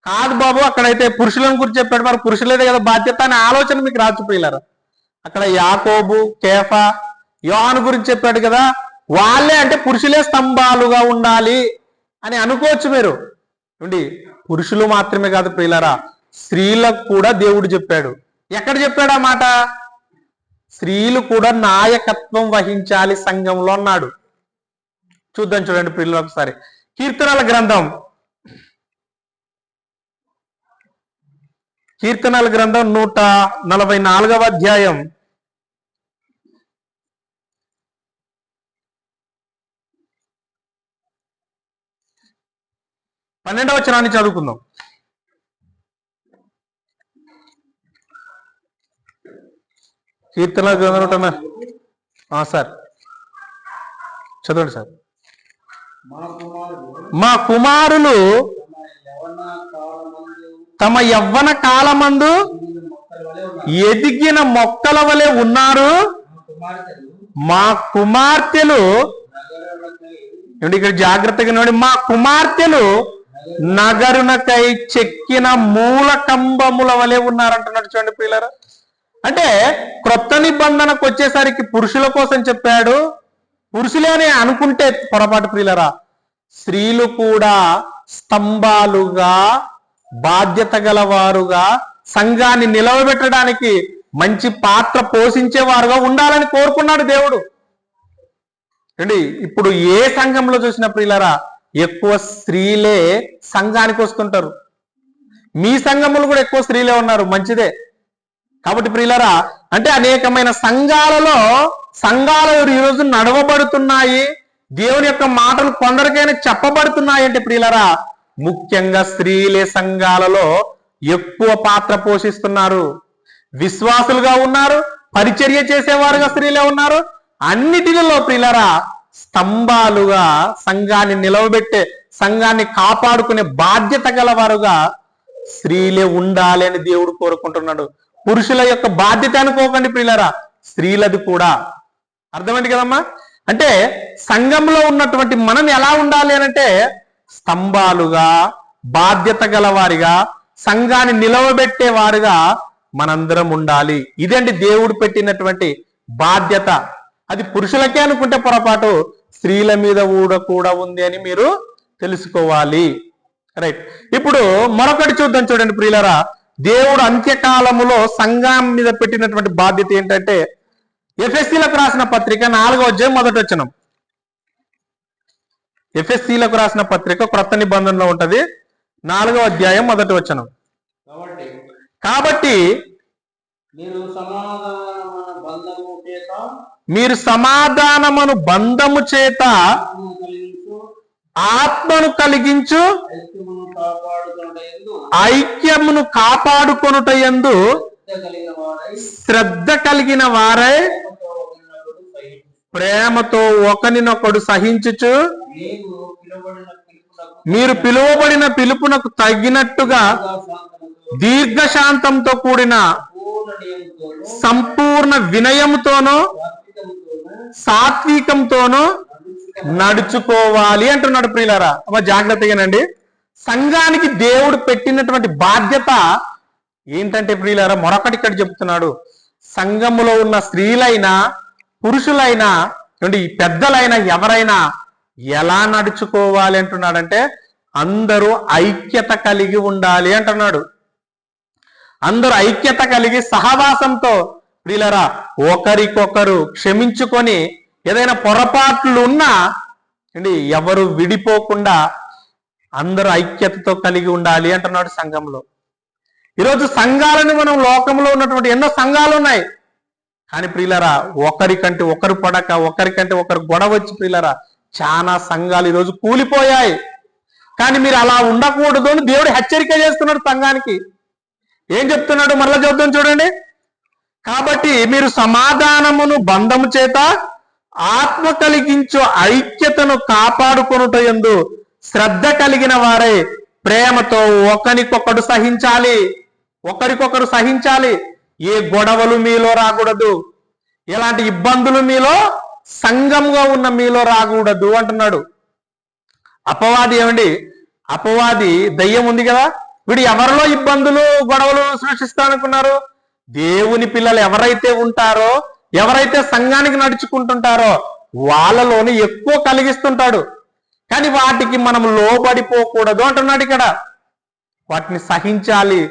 కాదు బాబు, అక్కడైతే పురుషులను గురించి చెప్పాడు, మరి పురుషులేదే కదా బాధ్యత అనే ఆలోచన మీకు రాచిపోయారు. అక్కడ యాకోబు, కేఫా, యోహాను గురించి చెప్పాడు కదా, వాళ్ళే అంటే పురుషులే స్తంభాలుగా ఉండాలి అని అనుకోవచ్చు మీరు. పురుషులు మాత్రమే కాదు ప్రియులారా, స్త్రీలకు కూడా దేవుడు చెప్పాడు. ఎక్కడ చెప్పాడు ఆ మాట? స్త్రీలు కూడా నాయకత్వం వహించాలి సంఘంలో అన్నాడు. చూద్దాం చూడండి ప్రియులు ఒకసారి. కీర్తనల గ్రంథం 144వ అధ్యాయం 12వ వచనాన్ని చదువుకుందాం. కీర్తనల గ్రంథం సార్ చదవండి సార్. మా కుమారులు తమ యవ్వన కాలమందు ఎదిగిన మొక్కల వలె ఉన్నారు. మా కుమార్తెలు, ఇక్కడ జాగ్రత్తగా నోడి, మా కుమార్తెలు నగరునకై చెక్కిన మూల కంబముల వలె ఉన్నారంటున్నాడు. చూడండి ప్రియులారా, అంటే క్రొత్త నిబంధనకు వచ్చేసరికి పురుషుల కోసం చెప్పాడు. పురుషులే అని అనుకుంటే పొరపాటు ప్రియులారా. స్త్రీలు కూడా స్తంభాలుగా, బాధ్యత గలవారుగా, సంఘాన్ని నిలవబెట్టడానికి మంచి పాత్ర పోషించేవారుగా ఉండాలని కోరుకున్నాడు దేవుడు. ఇప్పుడు ఏ సంఘంలో చూసిన ప్రియులారా, ఎక్కువ స్త్రీలే సంఘానికి వస్తుంటారు. మీ సంఘములు కూడా ఎక్కువ స్త్రీలే ఉన్నారు, మంచిదే. కాబట్టి ప్రియులారా, అంటే అనేకమైన సంఘాలు ఈరోజు నడవబడుతున్నాయి. దేవుని యొక్క మాటలు కొందరికైనా చెప్పబడుతున్నాయి. అంటే ప్రియులారా, ముఖ్యంగా స్త్రీలే సంఘాలలో ఎక్కువ పాత్ర పోషిస్తున్నారు. విశ్వాసులుగా ఉన్నారు, పరిచర్య చేసేవారుగా స్త్రీలే ఉన్నారు. అన్నిటిలో ప్రియులారా స్తంభాలుగా, సంఘాన్ని నిలవబెట్టే, సంఘాన్ని కాపాడుకునే బాధ్యత గలవారుగా స్త్రీలే ఉండాలి అని దేవుడు కోరుకుంటున్నాడు. పురుషుల యొక్క బాధ్యత అనుకోకండి ప్రియులారా, స్త్రీలది కూడా. అర్థమైంది కదమ్మా? అంటే సంఘంలో ఉన్నటువంటి మనం ఎలా ఉండాలి అనంటే స్తంభాలుగా, బాధ్యత గలవారిగా, సంఘాన్ని నిలవబెట్టే వారుగా మనందరం ఉండాలి. ఇదండి దేవుడు పెట్టినటువంటి బాధ్యత. అది పురుషులకే అనుకుంటే పొరపాటు, స్త్రీల మీద కూడా ఉంది అని మీరు తెలుసుకోవాలి. రైట్. ఇప్పుడు మరొకటి చూద్దాం. చూడండి ప్రియులారా, దేవుడు అంత్యకాలములో సంఘం మీద పెట్టినటువంటి బాధ్యత ఏంటంటే, ఎఫెసీలకు రాసిన పత్రిక 4వ అధ్యాయం 1వ వచనం. ఎఫెసీలకు రాసిన పత్రిక క్రొత్త నిబంధనలో ఉంటది, 4వ అధ్యాయం 1వ వచనం. కాబట్టి మీరు సమాధానమును బంధము చేత ఆత్మను కలిగించు ఐక్యమును కాపాడుకొనుట యందు శ్రద్ధ కలిగిన వారై ప్రేమతో ఒకరినొకడు సహించుచు మీరు పిలువబడిన పిలుపునకు తగినట్టుగా దీర్ఘశాంతంతో కూడిన సంపూర్ణ వినయముతోనూ సాత్వికంతోనూ నడుచుకోవాలి అంటున్నాడు ప్రియులారా. జాగ్రత్తగానండి. సంఘానికి దేవుడు పెట్టినటువంటి బాధ్యత ఏంటంటే ప్రియులారా, మరొకటి ఇక్కడ చెప్తున్నాడు. సంఘములో ఉన్న స్త్రీలైనా పురుషులైనా పెద్దలైనా ఎవరైనా ఎలా నడుచుకోవాలి అంటున్నాడంటే అందరూ ఐక్యత కలిగి ఉండాలి అంటున్నాడు. అందరూ ఐక్యత కలిగి సహవాసంతో ప్రియులారా ఒకరికొకరు క్షమించుకొని ఏదైనా పొరపాట్లు ఉన్నా ఎవరు విడిపోకుండా అందరూ ఐక్యతతో కలిగి ఉండాలి అంటున్నాడు సంఘంలో. ఈరోజు సంఘాలను మనం లోకంలో ఉన్నటువంటి ఎన్నో సంఘాలు ఉన్నాయి. కానీ ప్రియులారా, ఒకరికంటే ఒకరు పడక, ఒకరికంటే ఒకరు గొడవ వచ్చి ప్రియులారా చాలా సంఘాలు ఈరోజు కూలిపోయాయి. కానీ మీరు అలా ఉండకూడదు అని దేవుడు హెచ్చరిక చేస్తున్నాడు సంఘానికి. ఏం చెప్తున్నాడు మరలా చెప్తాను చూడండి. కాబట్టి మీరు సమాధానమును బంధము చేత ఆత్మ కలిగించు ఐక్యతను కాపాడుకొనుట యందు శ్రద్ధ కలిగిన వారై ప్రేమతో ఒకరికొకరు సహించాలి. ఒకరికొకరు సహించాలి. ఏ గొడవలు మీలో రాకూడదు, ఎలాంటి ఇబ్బందులు మీలో సంఘంగా ఉన్న మీలో రాకూడదు అంటున్నాడు. అపవాది ఏమండి, అపవాది దయ్యం ఉంది కదా, వీడు ఎవరిలో ఇబ్బందులు గొడవలు సృష్టిస్తాననుకున్నారు? దేవుని పిల్లలు ఎవరైతే ఉంటారో, ఎవరైతే సంఘానికి నడుచుకుంటుంటారో వాళ్ళలోని ఎక్కువ కలిగిస్తుంటాడు. కానీ వాటికి మనం లోబడిపోకూడదు అంటున్నాడు ఇక్కడ. వాటిని సహించాలి,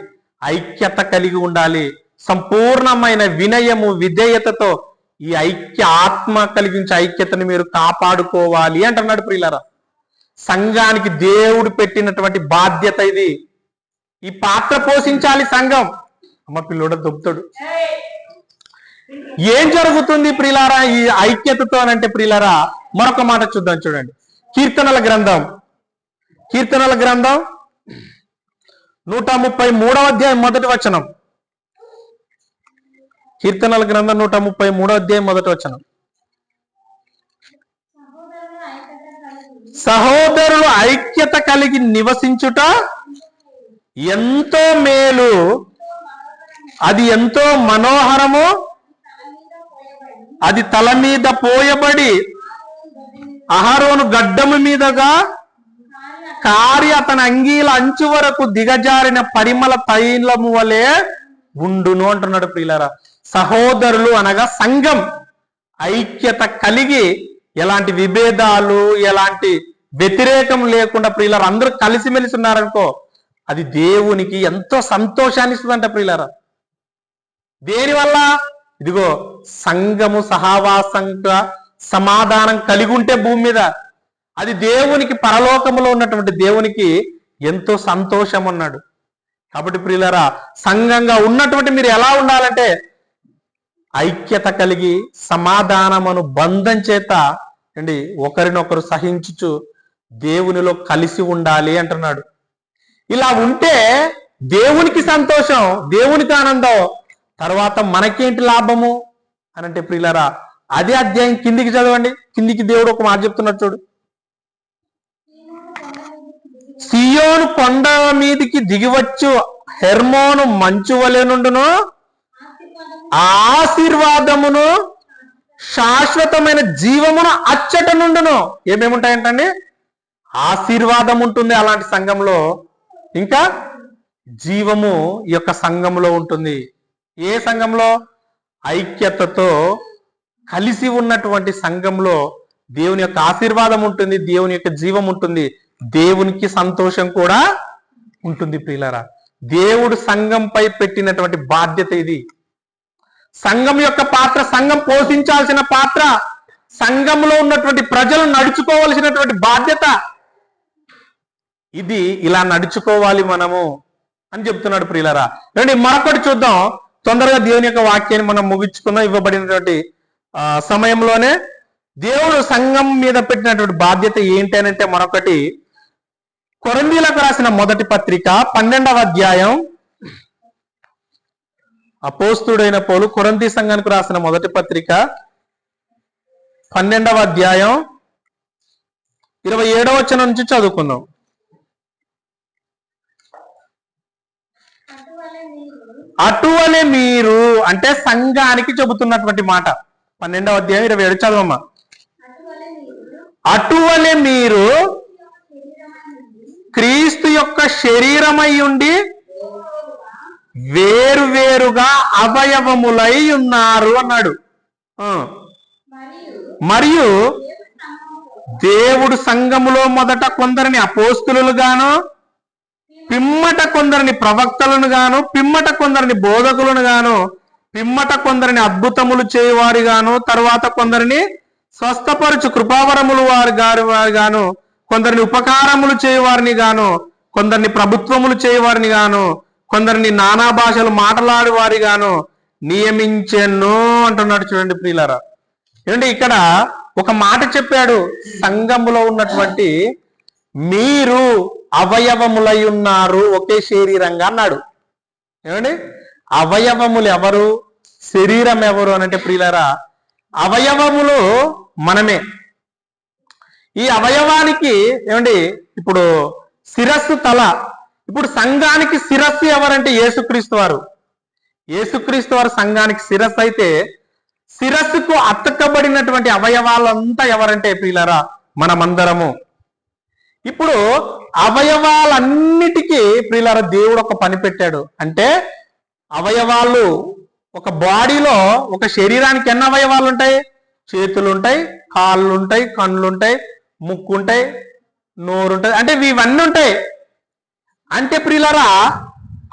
ఐక్యత కలిగి ఉండాలి, సంపూర్ణమైన వినయము విధేయతతో ఈ ఆత్మ కలిగించే ఐక్యతను మీరు కాపాడుకోవాలి అంటున్నాడు ప్రియులారా. సంఘానికి దేవుడు పెట్టినటువంటి బాధ్యత ఇది. ఈ పాత్ర పోషించాలి సంఘం. అమ్మ పిల్లోడ దొబ్బుతాడు. ఏం జరుగుతుంది ప్రియులారా ఈ ఐక్యతతో అనంటే ప్రియులారా, మరొక మాట చూద్దాం చూడండి. కీర్తనల గ్రంథం 133వ అధ్యాయం మొదటి వచనం. కీర్తనల గ్రంథం 133వ అధ్యాయం మొదటి వచనం. సహోదరులు ఐక్యత కలిగి నివసించుట ఎంతో మేలు, అది ఎంతో మనోహరము, అది తల మీద పోయబడి అహరోను గడ్డము మీదగా కారి అతని అంగీల అంచు వరకు దిగజారిన పరిమళ తైలము వలె ఉండును అంటున్నాడు ప్రియులారా. సహోదరులు అనగా సంఘం ఐక్యత కలిగి ఎలాంటి విభేదాలు, ఎలాంటి వ్యతిరేకం లేకుండా ప్రియులారా అందరూ కలిసిమెలిసి ఉన్నారనుకో, అది దేవునికి ఎంతో సంతోషాన్ని ఇస్తుందంట ప్రియులారా. దేనివల్ల? ఇదిగో సంఘము సహవాసంగా సమాధానం కలిగి ఉంటే భూమి మీద అది దేవునికి, పరలోకములో ఉన్నటువంటి దేవునికి ఎంతో సంతోషం అన్నాడు. కాబట్టి ప్రియులారా సంఘంగా ఉన్నటువంటి మీరు ఎలా ఉండాలంటే ఐక్యత కలిగి సమాధానమును బంధం చేత అండి ఒకరినొకరు సహించుచు దేవునిలో కలిసి ఉండాలి అంటున్నాడు. ఇలా ఉంటే దేవునికి సంతోషం, దేవునికి ఆనందం, తర్వాత మనకేంటి లాభము అని అంటే ప్రియులారా అదే అధ్యాయం కిందికి చదవండి. కిందికి దేవుడు ఒక మాట చెప్తున్నాడు చూడు. సియోను కొండ మీదికి దిగివచ్చు హెర్మోను మంచు వలె నుండును, ఆశీర్వాదమును శాశ్వతమైన జీవమును అచ్చట నుండును. ఏమేముంటాయంటండి? ఆశీర్వాదం ఉంటుంది అలాంటి సంఘంలో, ఇంకా జీవము ఈ యొక్క సంఘంలో ఉంటుంది. ఏ సంఘంలో? ఐక్యతతో కలిసి ఉన్నటువంటి సంఘంలో దేవుని యొక్క ఆశీర్వాదం ఉంటుంది, దేవుని యొక్క జీవం ఉంటుంది, దేవునికి సంతోషం కూడా ఉంటుంది ప్రియులారా. దేవుడు సంఘంపై పెట్టినటువంటి బాధ్యత ఇది. సంఘం యొక్క పాత్ర, సంఘం పోషించాల్సిన పాత్ర, సంఘంలో ఉన్నటువంటి ప్రజలు నడుచుకోవలసినటువంటి బాధ్యత ఇది. ఇలా నడుచుకోవాలి మనము అని చెప్తున్నాడు ప్రియులారా. రండి మరొకటి చూద్దాం తొందరగా. దేవుని యొక్క వాక్యాన్ని మనం ముగించుకుందాం. ఇవ్వబడినటువంటి సమయంలోనే దేవుడు సంఘం మీద పెట్టినటువంటి బాధ్యత ఏంటి అని అంటే మరొకటి కొరింథీయులకు రాసిన మొదటి పత్రిక 12వ అధ్యాయం. అపోస్తుడైన పౌలు కొరింథీ సంఘానికి రాసిన మొదటి పత్రిక 12వ అధ్యాయం 27వ వచనం నుంచి చదువుకుందాం. అటువలే మీరు అంటే సంఘానికి చెబుతున్నటువంటి మాట. 12వ అధ్యాయం 27 చదవమ్మా. అటువలే మీరు క్రీస్తు యొక్క శరీరమై ఉండి వేరువేరుగా అవయవములై ఉన్నారు అన్నాడు. మరియు దేవుడు సంఘములో మొదట కొందరిని అపోస్తులను గాను, పిమ్మట కొందరిని ప్రవక్తలను గాను, పిమ్మట కొందరిని బోధకులను గాను, పిమ్మట కొందరిని అద్భుతములు చేయవారి గాను, తర్వాత కొందరిని స్వస్థపరచు కృపావరములు వారి గాను, కొందరిని ఉపకారములు చేయవారిని గాను, కొందరిని ప్రభుత్వములు చేయవారిని గాను, కొందరిని నానా భాషలు మాట్లాడే వారిగాను నియమించెను అంటున్నాడు. చూడండి ప్రియులారా, ఏమంటే ఇక్కడ ఒక మాట చెప్పాడు, సంఘములో ఉన్నటువంటి మీరు అవయవములై ఉన్నారు ఒకే శరీరంగా అన్నాడు. ఏమండి, అవయవములు ఎవరు, శరీరం ఎవరు అనంటే ప్రియులారా, అవయవములు మనమే. ఈ అవయవానికి ఏమండి, ఇప్పుడు శిరస్సు తల. ఇప్పుడు సంఘానికి శిరస్సు ఎవరంటే యేసుక్రీస్తు వారు. యేసుక్రీస్తు వారు సంఘానికి శిరస్సు అయితే, శిరస్సుకు అతకబడినటువంటి అవయవాలంతా ఎవరంటే ప్రియులారా మనమందరము. ఇప్పుడు అవయవాలన్నిటికీ ప్రియులారా దేవుడు ఒక పని పెట్టాడు. అంటే అవయవాలు, ఒక బాడీలో ఒక శరీరానికి ఎన్ని అవయవాలు ఉంటాయి? చేతులు ఉంటాయి, కాళ్ళు ఉంటాయి, కళ్ళు ఉంటాయి, ముక్కు ఉంటాయి, నోరు ఉంటుంది, అంటే ఇవన్నీ ఉంటాయి. అంటే ప్రియులారా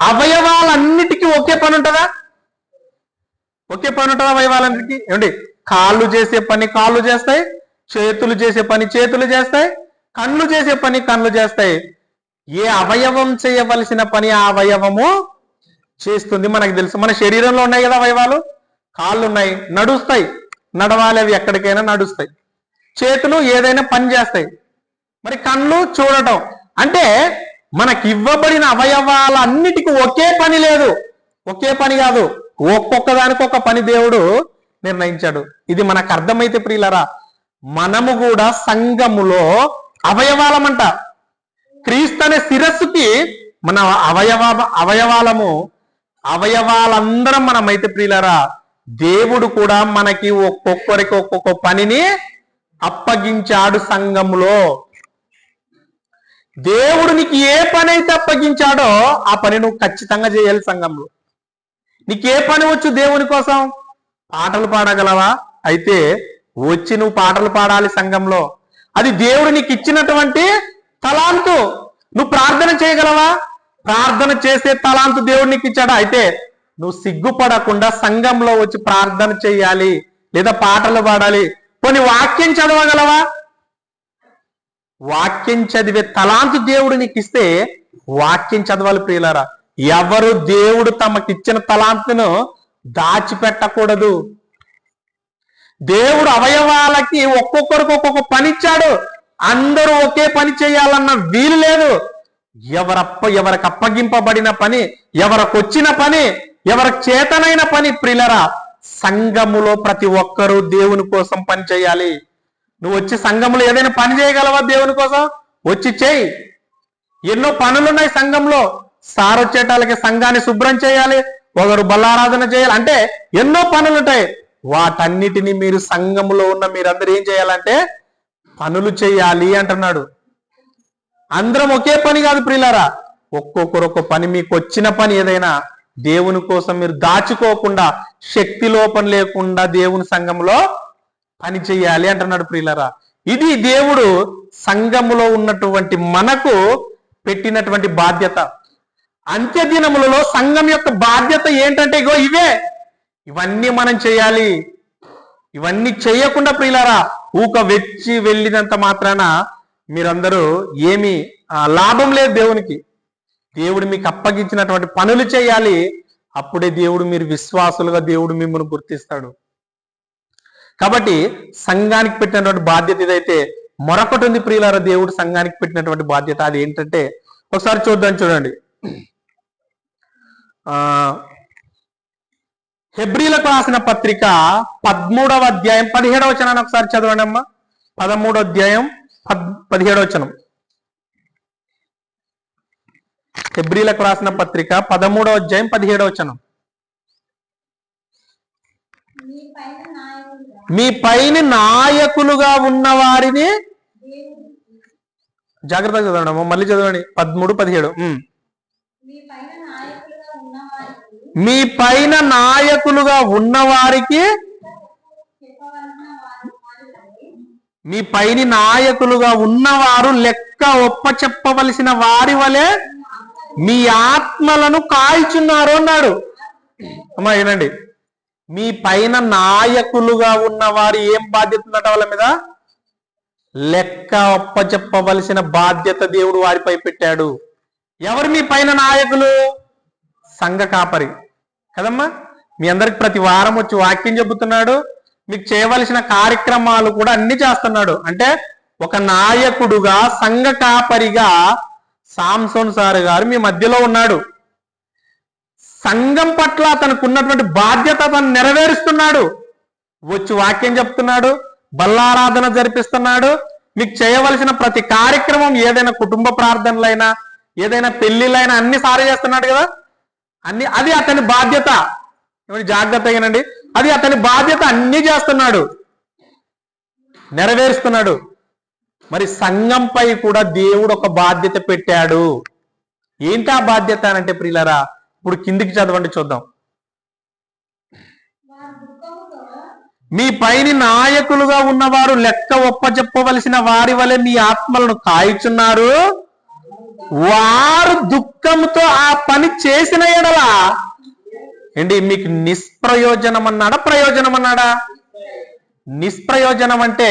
అవయవాలన్నిటికీ ఒకే పని ఉంటుందా? ఒకే పని ఉంటుందా అవయవాలన్నిటికీ? ఏమండి, కాళ్ళు చేసే పని కాళ్ళు చేస్తాయి, చేతులు చేసే పని చేతులు చేస్తాయి, కళ్ళు చేసే పని కళ్ళు చేస్తాయి. ఏ అవయవం చేయవలసిన పని ఆ అవయవము చేస్తుంది. మనకు తెలుసు, మన శరీరంలో ఉన్నాయి కదా అవయవాలు. కాళ్ళు ఉన్నాయి, నడుస్తాయి, నడవాలి, అవి ఎక్కడికైనా నడుస్తాయి. చేతులు ఏదైనా పని చేస్తాయి. మరి కళ్ళు చూడటం. అంటే మనకి ఇవ్వబడిన అవయవాలన్నిటికీ ఒకే పని లేదు, ఒకే పని కాదు, ఒక్కొక్క దానికి ఒక పని దేవుడు నిర్ణయించాడు. ఇది మనకు అర్థమైతే ప్రియులరా, మనము కూడా సంఘములో అవయవాలమంట. క్రీస్తు అనే శిరస్సుకి మన అవయవాలము. అవయవాలందరం మనమైతే ప్రియులరా, దేవుడు కూడా మనకి ఒక్కొక్కరికి ఒక్కొక్క పనిని అప్పగించాడు సంఘములో. దేవుడు నీకు ఏ పని అయితే అప్పగించాడో ఆ పని నువ్వు ఖచ్చితంగా చేయాలి సంఘంలో. నీకు ఏ పని వచ్చు దేవుని కోసం? పాటలు పాడగలవా? అయితే వచ్చి నువ్వు పాటలు పాడాలి సంఘంలో. అది దేవుడు నీకు ఇచ్చినటువంటి తలాంతు. నువ్వు ప్రార్థన చేయగలవా? ప్రార్థన చేసే తలాంతు దేవుడు నీకు ఇచ్చాడా? అయితే నువ్వు సిగ్గుపడకుండా సంఘంలో వచ్చి ప్రార్థన చేయాలి, లేదా పాటలు పాడాలి. కొన్ని వాక్యం చదవగలవా? వాక్యం చదివే తలాంతు దేవుడు నీకు ఇస్తే వాక్యం చదవాలి ప్రియులారా. ఎవరు దేవుడు తమకిచ్చిన తలాంతును దాచిపెట్టకూడదు. దేవుడు అవయవాలకి ఒక్కొక్కరికి ఒక్కొక్క పని ఇచ్చాడు. అందరూ ఒకే పని చేయాలన్న వీలు లేదు. ఎవరికి అప్పగింపబడిన పని, ఎవరికి వచ్చిన పని, ఎవరికి చేతనైన పని ప్రియులారా, సంఘములో ప్రతి ఒక్కరూ దేవుని కోసం పని చేయాలి. నువ్వు వచ్చి సంఘంలో ఏదైనా పని చేయగలవా? దేవుని కోసం వచ్చి చేయి. ఎన్నో పనులున్నాయి సంఘంలో. సార్ వచ్చేటాలకి సంఘాన్ని శుభ్రం చేయాలి, ఒకరు బల్లారాధన చేయాలి, అంటే ఎన్నో పనులు ఉంటాయి. వాటన్నిటిని మీరు సంఘంలో ఉన్న మీరందరూ ఏం చేయాలంటే పనులు చేయాలి అంటున్నాడు. అందరం ఒకే పని కాదు ప్రియులారా, ఒక్కొక్కరు ఒక్క పని. మీకు వచ్చిన పని ఏదైనా దేవుని కోసం మీరు దాచుకోకుండా, శక్తి లోపం లేకుండా దేవుని సంఘంలో పని చేయాలి అంటున్నాడు ప్రియులారా. ఇది దేవుడు సంఘములో ఉన్నటువంటి మనకు పెట్టినటువంటి బాధ్యత. అంత్య దినములలో సంఘం యొక్క బాధ్యత ఏంటంటే ఇగో ఇవే. ఇవన్నీ మనం చేయాలి. ఇవన్నీ చేయకుండా ప్రియులారా ఊక వెచ్చి వెళ్ళినంత మాత్రాన మీరందరూ ఏమి లాభం లేదు దేవునికి. దేవుడు మీకు అప్పగించినటువంటి పనులు చేయాలి. అప్పుడే దేవుడు మీరు విశ్వాసులుగా దేవుడు మిమ్మల్ని గుర్తిస్తాడు. కాబట్టి సంఘానికి పెట్టినటువంటి బాధ్యత ఇదైతే. మరొకటి ఉంది ప్రియులారా, దేవుడు సంఘానికి పెట్టినటువంటి బాధ్యత. అది ఏంటంటే ఒకసారి చూద్దాం. చూడండి, హెబ్రీలకు రాసిన పత్రిక 13వ అధ్యాయం 17వ వచనాన్ని ఒకసారి చదవండి అమ్మా. 13వ అధ్యాయం 17వ వచనం. హెబ్రీలకు రాసిన పత్రిక 13వ అధ్యాయం 17వ వచనం. మీ పైన నాయకులుగా ఉన్న వారిని జాగ్రత్తగా చదవడం. మళ్ళీ చదవండి 13, 17. మీ పైన నాయకులుగా ఉన్నవారికి, మీ పైన నాయకులుగా ఉన్నవారు లెక్క ఒప్ప చెప్పవలసిన వారి వలె మీ ఆత్మలను కాల్చున్నారు అన్నాడు. అమ్మా ఏనండి, మీ పైన నాయకులుగా ఉన్నవారు ఏం బాధ్యత ఉన్నట వాళ్ళ మీద? లెక్క ఒప్ప చెప్పవలసిన బాధ్యత దేవుడు వారిపై పెట్టాడు. ఎవరు మీ పైన నాయకులు? సంఘ కాపరి కదమ్మా. మీ అందరికి ప్రతి వారం వచ్చి వాక్యం చెబుతున్నాడు, మీకు చేయవలసిన కార్యక్రమాలు కూడా అన్ని చేస్తున్నాడు. అంటే ఒక నాయకుడుగా సంఘ కాపరిగా సాంసోన్ సార్ గారు మీ మధ్యలో ఉన్నాడు. సంఘం పట్ల అతనికి ఉన్నటువంటి బాధ్యత అతను నెరవేరుస్తున్నాడు. వచ్చి వాక్యం చెప్తున్నాడు, బల్లారాధన జరిపిస్తున్నాడు. మీకు చేయవలసిన ప్రతి కార్యక్రమం, ఏదైనా కుటుంబ ప్రార్థనలైనా ఏదైనా పెళ్లిళ్ళైనా అన్ని సారే చేస్తున్నాడు కదా. అది అతని బాధ్యత. జాగ్రత్తగానండి, అది అతని బాధ్యత. అన్ని చేస్తున్నాడు, నెరవేరుస్తున్నాడు. మరి సంఘంపై కూడా దేవుడు ఒక బాధ్యత పెట్టాడు. ఏంటి ఆ బాధ్యత అంటే ప్రియులారా, ఇప్పుడు కిందికి చదవండి చూద్దాం. మీ పైన నాయకులుగా ఉన్నవారు లెక్క ఒప్పచెప్పవలసిన వారి వలె మీ ఆత్మలను కాయుచున్నారు. వారు దుఃఖంతో ఆ పని చేసిన ఎడల ఏంటి మీకు నిష్ప్రయోజనం అన్నాడా, ప్రయోజనం అన్నాడా? నిష్ప్రయోజనం అంటే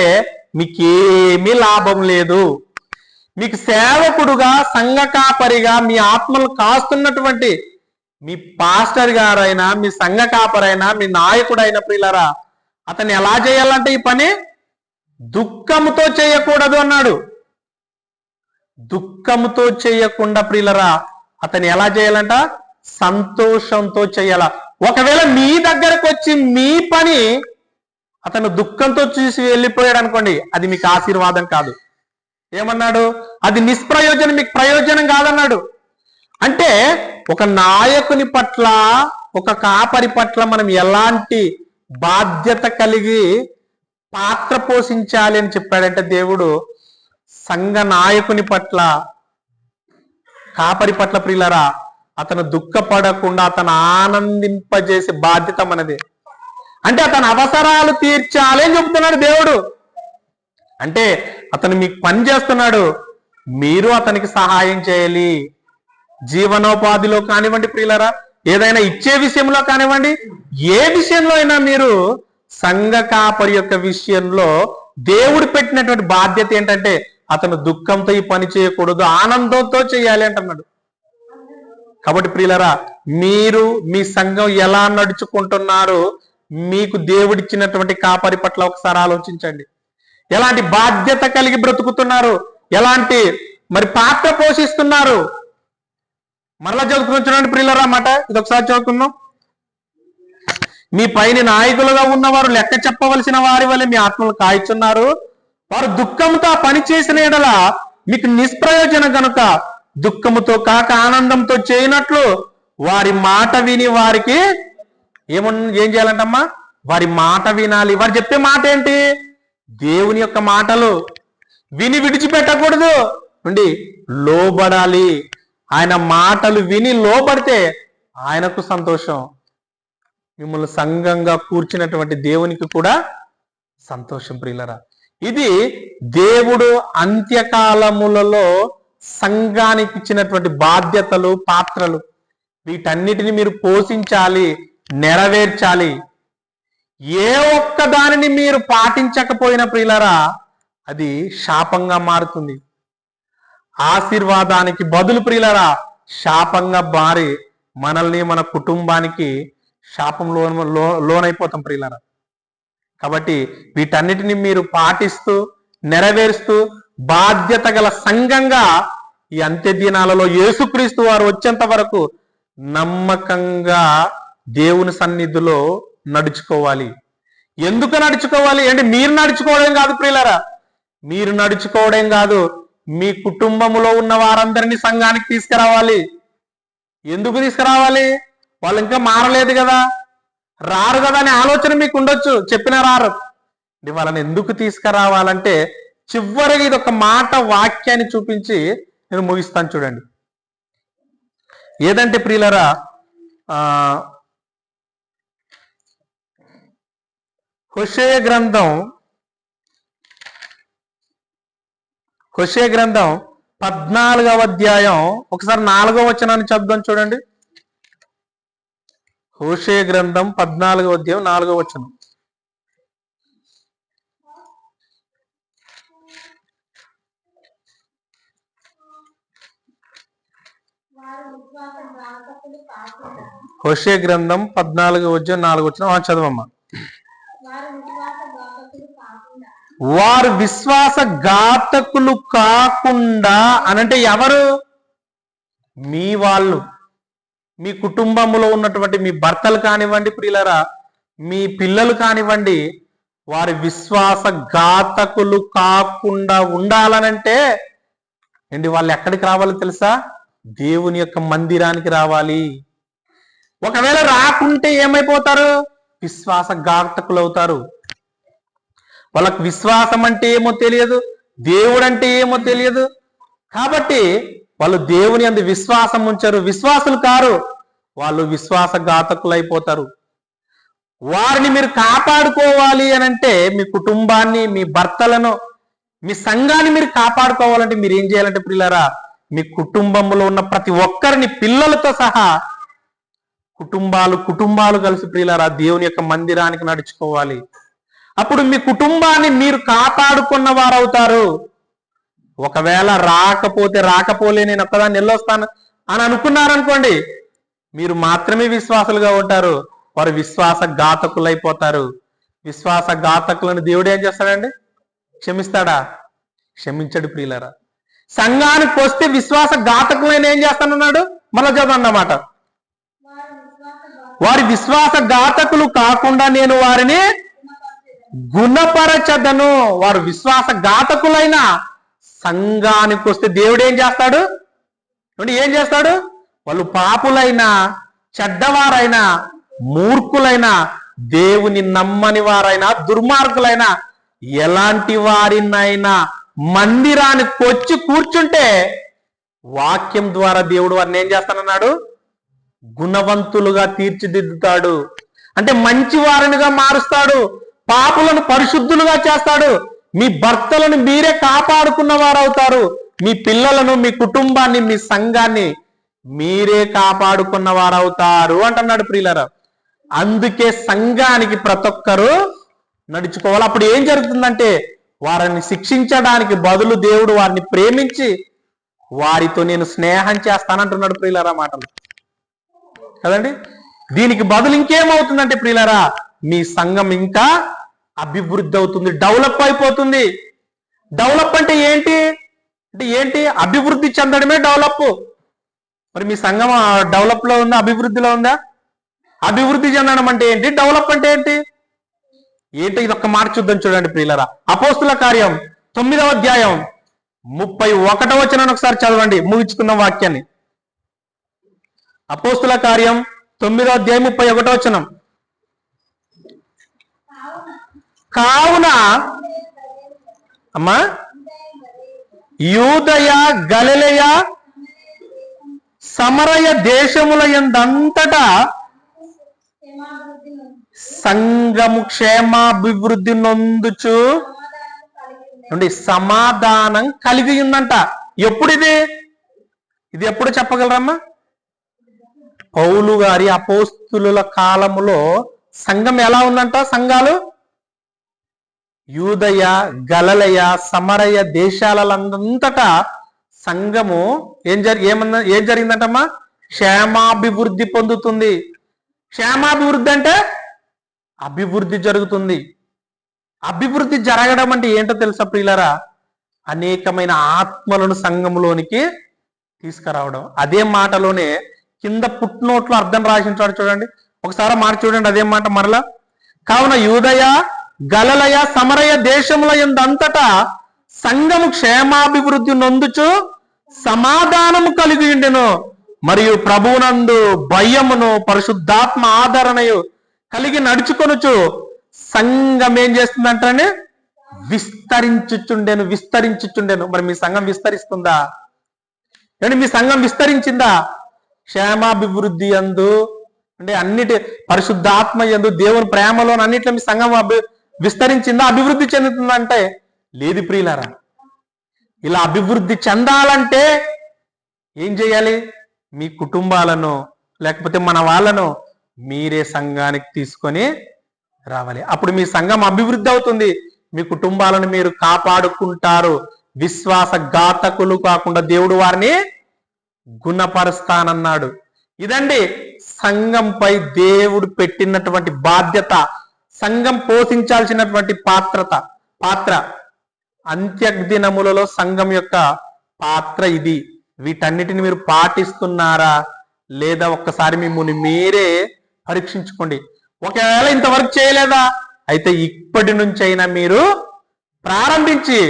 మీకేమీ లాభం లేదు. మీకు సేవకుడుగా సంఘ కాపరిగా మీ ఆత్మలు కాస్తున్నటువంటి మీ పాస్టర్ గారైనా మీ సంఘ కాపరైనా మీ నాయకుడైన ప్రియులారా, అతన్ని ఎలా చేయాలంటే ఈ పని దుఃఖముతో చేయకూడదు అన్నాడు. దుఃఖముతో చేయకుండా ప్రియులరా అతను ఎలా చేయాలంట, సంతోషంతో చేయాల. ఒకవేళ మీ దగ్గరకు వచ్చి మీ పని అతను దుఃఖంతో చూసి వెళ్ళిపోయాడు అనుకోండి, అది మీకు ఆశీర్వాదం కాదు. ఏమన్నాడు? అది నిష్ప్రయోజనం, మీకు ప్రయోజనం కాదన్నాడు. అంటే ఒక నాయకుని పట్ల ఒక కాపరి పట్ల మనం ఎలాంటి బాధ్యత కలిగి పాత్ర పోషించాలి అని చెప్పాడంటే దేవుడు, సంఘ నాయకుని పట్ల కాపరి పట్ల ప్రియులరా అతను దుఃఖపడకుండా అతను ఆనందింపజేసే బాధ్యత మనది. అంటే అతని అవసరాలు తీర్చాలి అని చెబుతున్నాడు దేవుడు. అంటే అతను మీకు పని చేస్తున్నాడు, మీరు అతనికి సహాయం చేయాలి. జీవనోపాధిలో కానివ్వండి ప్రియులరా, ఏదైనా ఇచ్చే విషయంలో కానివ్వండి, ఏ విషయంలో అయినా మీరు సంఘ కాపరి యొక్క విషయంలో దేవుడు పెట్టినటువంటి బాధ్యత ఏంటంటే అతను దుఃఖంతో ఈ పని చేయకూడదు, ఆనందంతో చేయాలి అంటున్నాడు. కాబట్టి ప్రియులరా, మీరు మీ సంఘం ఎలా నడుచుకుంటున్నారు, మీకు దేవుడిచ్చినటువంటి కాపరి పట్ల ఒకసారి ఆలోచించండి. ఎలాంటి బాధ్యత కలిగి బ్రతుకుతున్నారు, ఎలాంటి మరి పాత్ర పోషిస్తున్నారు. మరలా చదువుకుంటున్నాడు ప్రియులరా మాట, ఇది ఒకసారి చదువుకుందాం. మీ పైన నాయకులుగా ఉన్నవారు లెక్క చెప్పవలసిన వారి వల్ల మీ ఆత్మలు కాయిచున్నారు. వారు దుఃఖంతో పని చేసిన ఎడల మీకు నిష్ప్రయోజనం కనుక దుఃఖముతో కాక ఆనందంతో చేయనట్లు వారి మాట విని వారికి ఏం చేయాలంటమ్మా, వారి మాట వినాలి. వారు చెప్పే మాట ఏంటి? దేవుని యొక్క మాటలు విని విడిచిపెట్టకూడదు, ఉండి లోబడాలి. ఆయన మాటలు విని లోబడితే ఆయనకు సంతోషం, మిమ్మల్ని సంఘంగా కూర్చున్నటువంటి దేవునికి కూడా సంతోషం. ప్రియులరా, ఇది దేవుడు అంత్యకాలములలో సంఘానికి ఇచ్చినటువంటి బాధ్యతలు, పాత్రలు. వీటన్నిటిని మీరు పోషించాలి, నెరవేర్చాలి. ఏ ఒక్క దానిని మీరు పాటించకపోయిన ప్రియులరా అది శాపంగా మారుతుంది. ఆశీర్వాదానికి బదులు ప్రియులరా శాపంగా మారి మనల్ని మన కుటుంబానికి శాపంలో లోనైపోతాం ప్రియులరా. కాబట్టి వీటన్నిటిని మీరు పాటిస్తూ నెరవేరుస్తూ బాధ్యత గల సంఘంగా ఈ అంత్య దినాలలో యేసుక్రీస్తు వారు వచ్చేంత వరకు నమ్మకంగా దేవుని సన్నిధిలో నడుచుకోవాలి. ఎందుకు నడుచుకోవాలి అంటే మీరు నడుచుకోవడం కాదు ప్రియులరా, మీరు నడుచుకోవడం కాదు, మీ కుటుంబంలో ఉన్న వారందరినీ సంఘానికి తీసుకురావాలి. ఎందుకు తీసుకురావాలి? వాళ్ళు ఇంకా మారలేదు కదా, రారు కదా అనే ఆలోచన మీకు ఉండొచ్చు, చెప్పినా రారు. వాళ్ళని ఎందుకు తీసుకురావాలంటే చివరికి ఇది ఒక మాట వాక్యాన్ని చూపించి నేను ముగిస్తాను చూడండి. ఏదంటే ప్రియులరా, హోషేయ గ్రంథం 14వ అధ్యాయం ఒకసారి 4వ వచనాన్ని చదువుదాం చూడండి. హోషేయ గ్రంథం 14వ అధ్యాయం 4వ వచనం. హోషే గ్రంథం 14:4 చదవమ్మా. వారు విశ్వాసఘాతకులు కాకుండా అనంటే ఎవరు? మీ వాళ్ళు, మీ కుటుంబంలో ఉన్నటువంటి మీ భర్తలు కానివ్వండి ప్రియులరా, మీ పిల్లలు కానివ్వండి, వారి విశ్వాసఘాతకులు కాకుండా ఉండాలనంటే ఏంటి? వాళ్ళు ఎక్కడికి రావాలో తెలుసా? దేవుని యొక్క మందిరానికి రావాలి. ఒకవేళ రాకుంటే ఏమైపోతారు? విశ్వాసఘాతకులు అవుతారు. వాళ్ళకు విశ్వాసం అంటే ఏమో తెలియదు, దేవుడు అంటే ఏమో తెలియదు. కాబట్టి వాళ్ళు దేవుని యందు విశ్వాసం ఉంచరు, విశ్వాసులు కారు, వాళ్ళు విశ్వాసఘాతకులు అయిపోతారు. వారిని మీరు కాపాడుకోవాలి అని అంటే మీ కుటుంబాన్ని, మీ భర్తలను, మీ సంఘాన్ని మీరు కాపాడుకోవాలంటే మీరు ఏం చేయాలంటే ప్రియులారా, మీ కుటుంబంలో ఉన్న ప్రతి ఒక్కరిని పిల్లలతో సహా కుటుంబాలు కలిసి ప్రియులారా దేవుని యొక్క మందిరానికి నడుచుకోవాలి. అప్పుడు మీ కుటుంబాన్ని మీరు కాపాడుకున్న వారు అవుతారు. ఒకవేళ రాకపోలే, నేను ఒక్కదాన్ని వెళ్ళొస్తాను అని అనుకున్నారనుకోండి, మీరు మాత్రమే విశ్వాసులుగా ఉంటారు, వారు విశ్వాసఘాతకులు అయిపోతారు. విశ్వాసఘాతకులను దేవుడు ఏం చేస్తాడండి? క్షమిస్తాడా? క్షమించడు ప్రియులరా. సంఘానికి వస్తే విశ్వాసఘాతకులను ఏం చేస్తానన్నాడు? మళ్ళా చదవన్నమాట. వారి విశ్వాసఘాతకులు కాకుండా నేను వారిని గుణపరచదను. వారు విశ్వాసఘాతకులైన సంఘానికి వస్తే దేవుడు ఏం చేస్తాడు? ఏం చేస్తాడు? వాళ్ళు పాపులైనా, చెడ్డవారైనా, మూర్ఖులైనా, దేవుని నమ్మని వారైనా, దుర్మార్గులైనా, ఎలాంటి వారినైనా మందిరానికి వచ్చి కూర్చుంటే వాక్యం ద్వారా దేవుడు వారిని ఏం చేస్తానన్నాడు? గుణవంతులుగా తీర్చిదిద్దుతాడు. అంటే మంచి వారినిగా మారుస్తాడు, పాపులను పరిశుద్ధులుగా చేస్తాడు. మీ భర్తలను మీరే కాపాడుకున్న వారు అవుతారు. మీ పిల్లలను, మీ కుటుంబాన్ని, మీ సంఘాన్ని మీరే కాపాడుకున్న వారు అవుతారు అంటున్నాడు ప్రియులారా. అందుకే సంఘానికి ప్రతి ఒక్కరు నడుచుకోవాలి. అప్పుడు ఏం జరుగుతుందంటే వారిని శిక్షించడానికి బదులు దేవుడు వారిని ప్రేమించి వారితో నేను స్నేహం చేస్తానంటున్నాడు ప్రియులారా మాటలు కదండి. దీనికి బదులు ఇంకేమవుతుందంటే ప్రియులారా, మీ సంఘం ఇంకా అభివృద్ధి అవుతుంది, డెవలప్ అయిపోతుంది. డెవలప్ అంటే ఏంటి? అభివృద్ధి చెందడమే డెవలప్. మరి మీ సంఘం డెవలప్ లో ఉందా? అభివృద్ధిలో ఉందా? అభివృద్ధి చెందడం అంటే ఏంటి? డెవలప్ అంటే ఏంటి? ఇది ఒక్క మాట చూద్దాం చూడండి ప్రియులారా. అపోస్తుల కార్యం 9వ అధ్యాయం 31వ వచనాన్ని ఒకసారి చదవండి, ముగించుకున్న వాక్యాన్ని. అపోస్తుల కార్యం 9వ అధ్యాయం 31వ వచనం. కావున అమ్మా యూదయ, గలిలయ, సమరయ దేశముల యందంతటా సంఘము క్షేమాభివృద్ధి నొందుచు సమాధానం కలిగి ఉందంట. ఎప్పుడు ఇది ఎప్పుడు చెప్పగలరమ్మా? పౌలు గారి అపోస్తుల కాలములో సంఘం ఎలా ఉందంట? సంఘాలు యూదయ, గలిలయ, సమరయ దేశాలంతటా సంఘము ఏం జరిగిందంటమ్మా? క్షేమాభివృద్ధి పొందుతుంది. క్షేమాభివృద్ధి అంటే అభివృద్ధి జరుగుతుంది. అభివృద్ధి జరగడం అంటే ఏంటో తెలుసా ప్రియులారా? అనేకమైన ఆత్మలను సంఘములోనికి తీసుకురావడం. అదే మాటలోనే కింద పుట్నోట్లో అర్థం రాసించాడు చూడండి, ఒకసారి మాట చూడండి అదే మాట మరలా. కావున యూదయ, గలిలయ, సమరయ దేశముల యందంతటా సంఘము క్షేమాభివృద్ధి నొందుచు సమాధానము కలిగి ఉండెను, మరియు ప్రభువునందు భయమును పరిశుద్ధాత్మ ఆదరణయు కలిగి నడుచుకొనుచు సంఘం ఏం చేస్తుందంటే విస్తరించుచుండెను. మరి మీ సంఘం విస్తరిస్తుందా? మీ సంఘం విస్తరించిందా? క్షేమాభివృద్ధి యందు అంటే అన్నిటి పరిశుద్ధాత్మ యందు దేవుని ప్రేమలో అన్నిట్లో మీ సంఘం విస్తరించిందా? అభివృద్ధి చెందుతుందంటే లేదు ప్రియులారా. ఇలా అభివృద్ధి చెందాలంటే ఏం చేయాలి? మీ కుటుంబాలను లేకపోతే మన వాళ్ళను మీరే సంఘానికి తీసుకొని రావాలి. అప్పుడు మీ సంఘం అభివృద్ధి అవుతుంది, మీ కుటుంబాలను మీరు కాపాడుకుంటారు. విశ్వాసఘాతకులు కాకుండా దేవుడు వారిని గుణపరుస్తానన్నాడు. ఇదండి సంఘంపై దేవుడు పెట్టినటువంటి బాధ్యత, సంఘం పోషించాల్సినటువంటి పాత్ర. అంత్య దినములలో సంఘం యొక్క పాత్ర ఇది. వీటన్నిటిని మీరు పాటిస్తున్నారా లేదా ఒక్కసారి మిమ్మల్ని మీరే పరీక్షించుకోండి. ఒకవేళ ఇంతవరకు చేయలేదా అయితే ఇప్పటి నుంచి అయినా మీరు ప్రారంభించి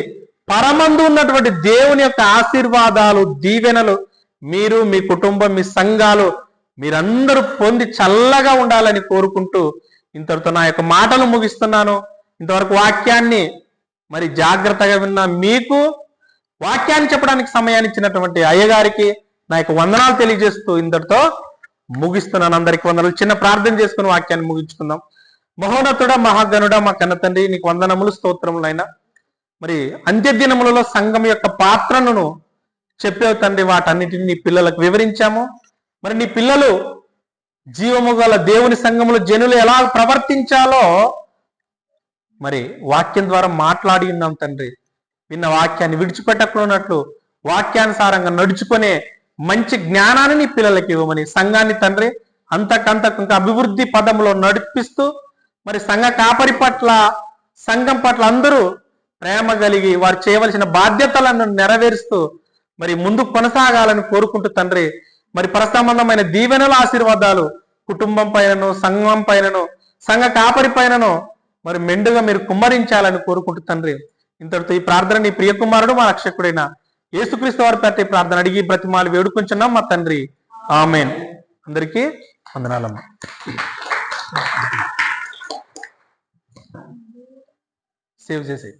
పరమందు ఉన్నటువంటి దేవుని యొక్క ఆశీర్వాదాలు, దీవెనలు మీరు, మీ కుటుంబం, మీ సంఘాలు మీరందరూ పొంది చల్లగా ఉండాలని కోరుకుంటూ ఇంతటితో నా యొక్క మాటలు ముగిస్తున్నాను. ఇంతవరకు వాక్యాన్ని మరి జాగ్రత్తగా విన్న మీకు, వాక్యాన్ని చెప్పడానికి సమయాన్ని ఇచ్చినటువంటి అయ్యగారికి నా యొక్క వందనాలు తెలియజేస్తూ ఇంతటితో ముగిస్తున్నాను. అందరికి వందనాలు. చిన్న ప్రార్థన చేసుకుని వాక్యాన్ని ముగించుకుందాం. మహోన్నతుడ, మహాగణుడ, మా కన్నతండ్రి, నీకు వందనములు, స్తోత్రములైనా మరి అంత్యదినములలో సంఘం యొక్క పాత్రను చెప్పేవు తండ్రి. వాటన్నిటిని నీ పిల్లలకు వివరించాము. మరి నీ పిల్లలు జీవము గల దేవుని సంఘములో జనులు ఎలా ప్రవర్తించాలో మరి వాక్యం ద్వారా మాట్లాడి ఉన్నాం తండ్రి. విన్న వాక్యాన్ని విడిచిపెట్టకున్నట్లు వాక్యానుసారంగా నడుచుకునే మంచి జ్ఞానాన్ని నీ పిల్లలకి ఇవ్వమని, సంఘాన్ని తండ్రి అంతకంతకు ఇంకా అభివృద్ధి పదంలో నడిపిస్తూ మరి సంఘ కాపరి పట్ల, సంఘం పట్ల అందరూ ప్రేమ కలిగి వారు చేయవలసిన బాధ్యతలను నెరవేరుస్తూ మరి ముందు కొనసాగాలని కోరుకుంటూ తండ్రి మరి పరసంబంధమైన దీవెనల ఆశీర్వాదాలు కుటుంబం పైనను, సంఘం పైనను, సంఘ కాపరి పైనను మరి మెండుగా మీరు కుమ్మరించాలని కోరుకుంటూ తండ్రి ఇంతటితో ఈ ప్రార్థన నీ ప్రియకుమారుడు మా రక్షకుడైన యేసుక్రీస్తు వారి పేరిట ఈ ప్రార్థన అడిగి బ్రతిమాలు వేడుకుంటున్నాం మా తండ్రి. ఆమేన్. అందరికీ వందనాలమ్మ. సేవ్ చేసేది.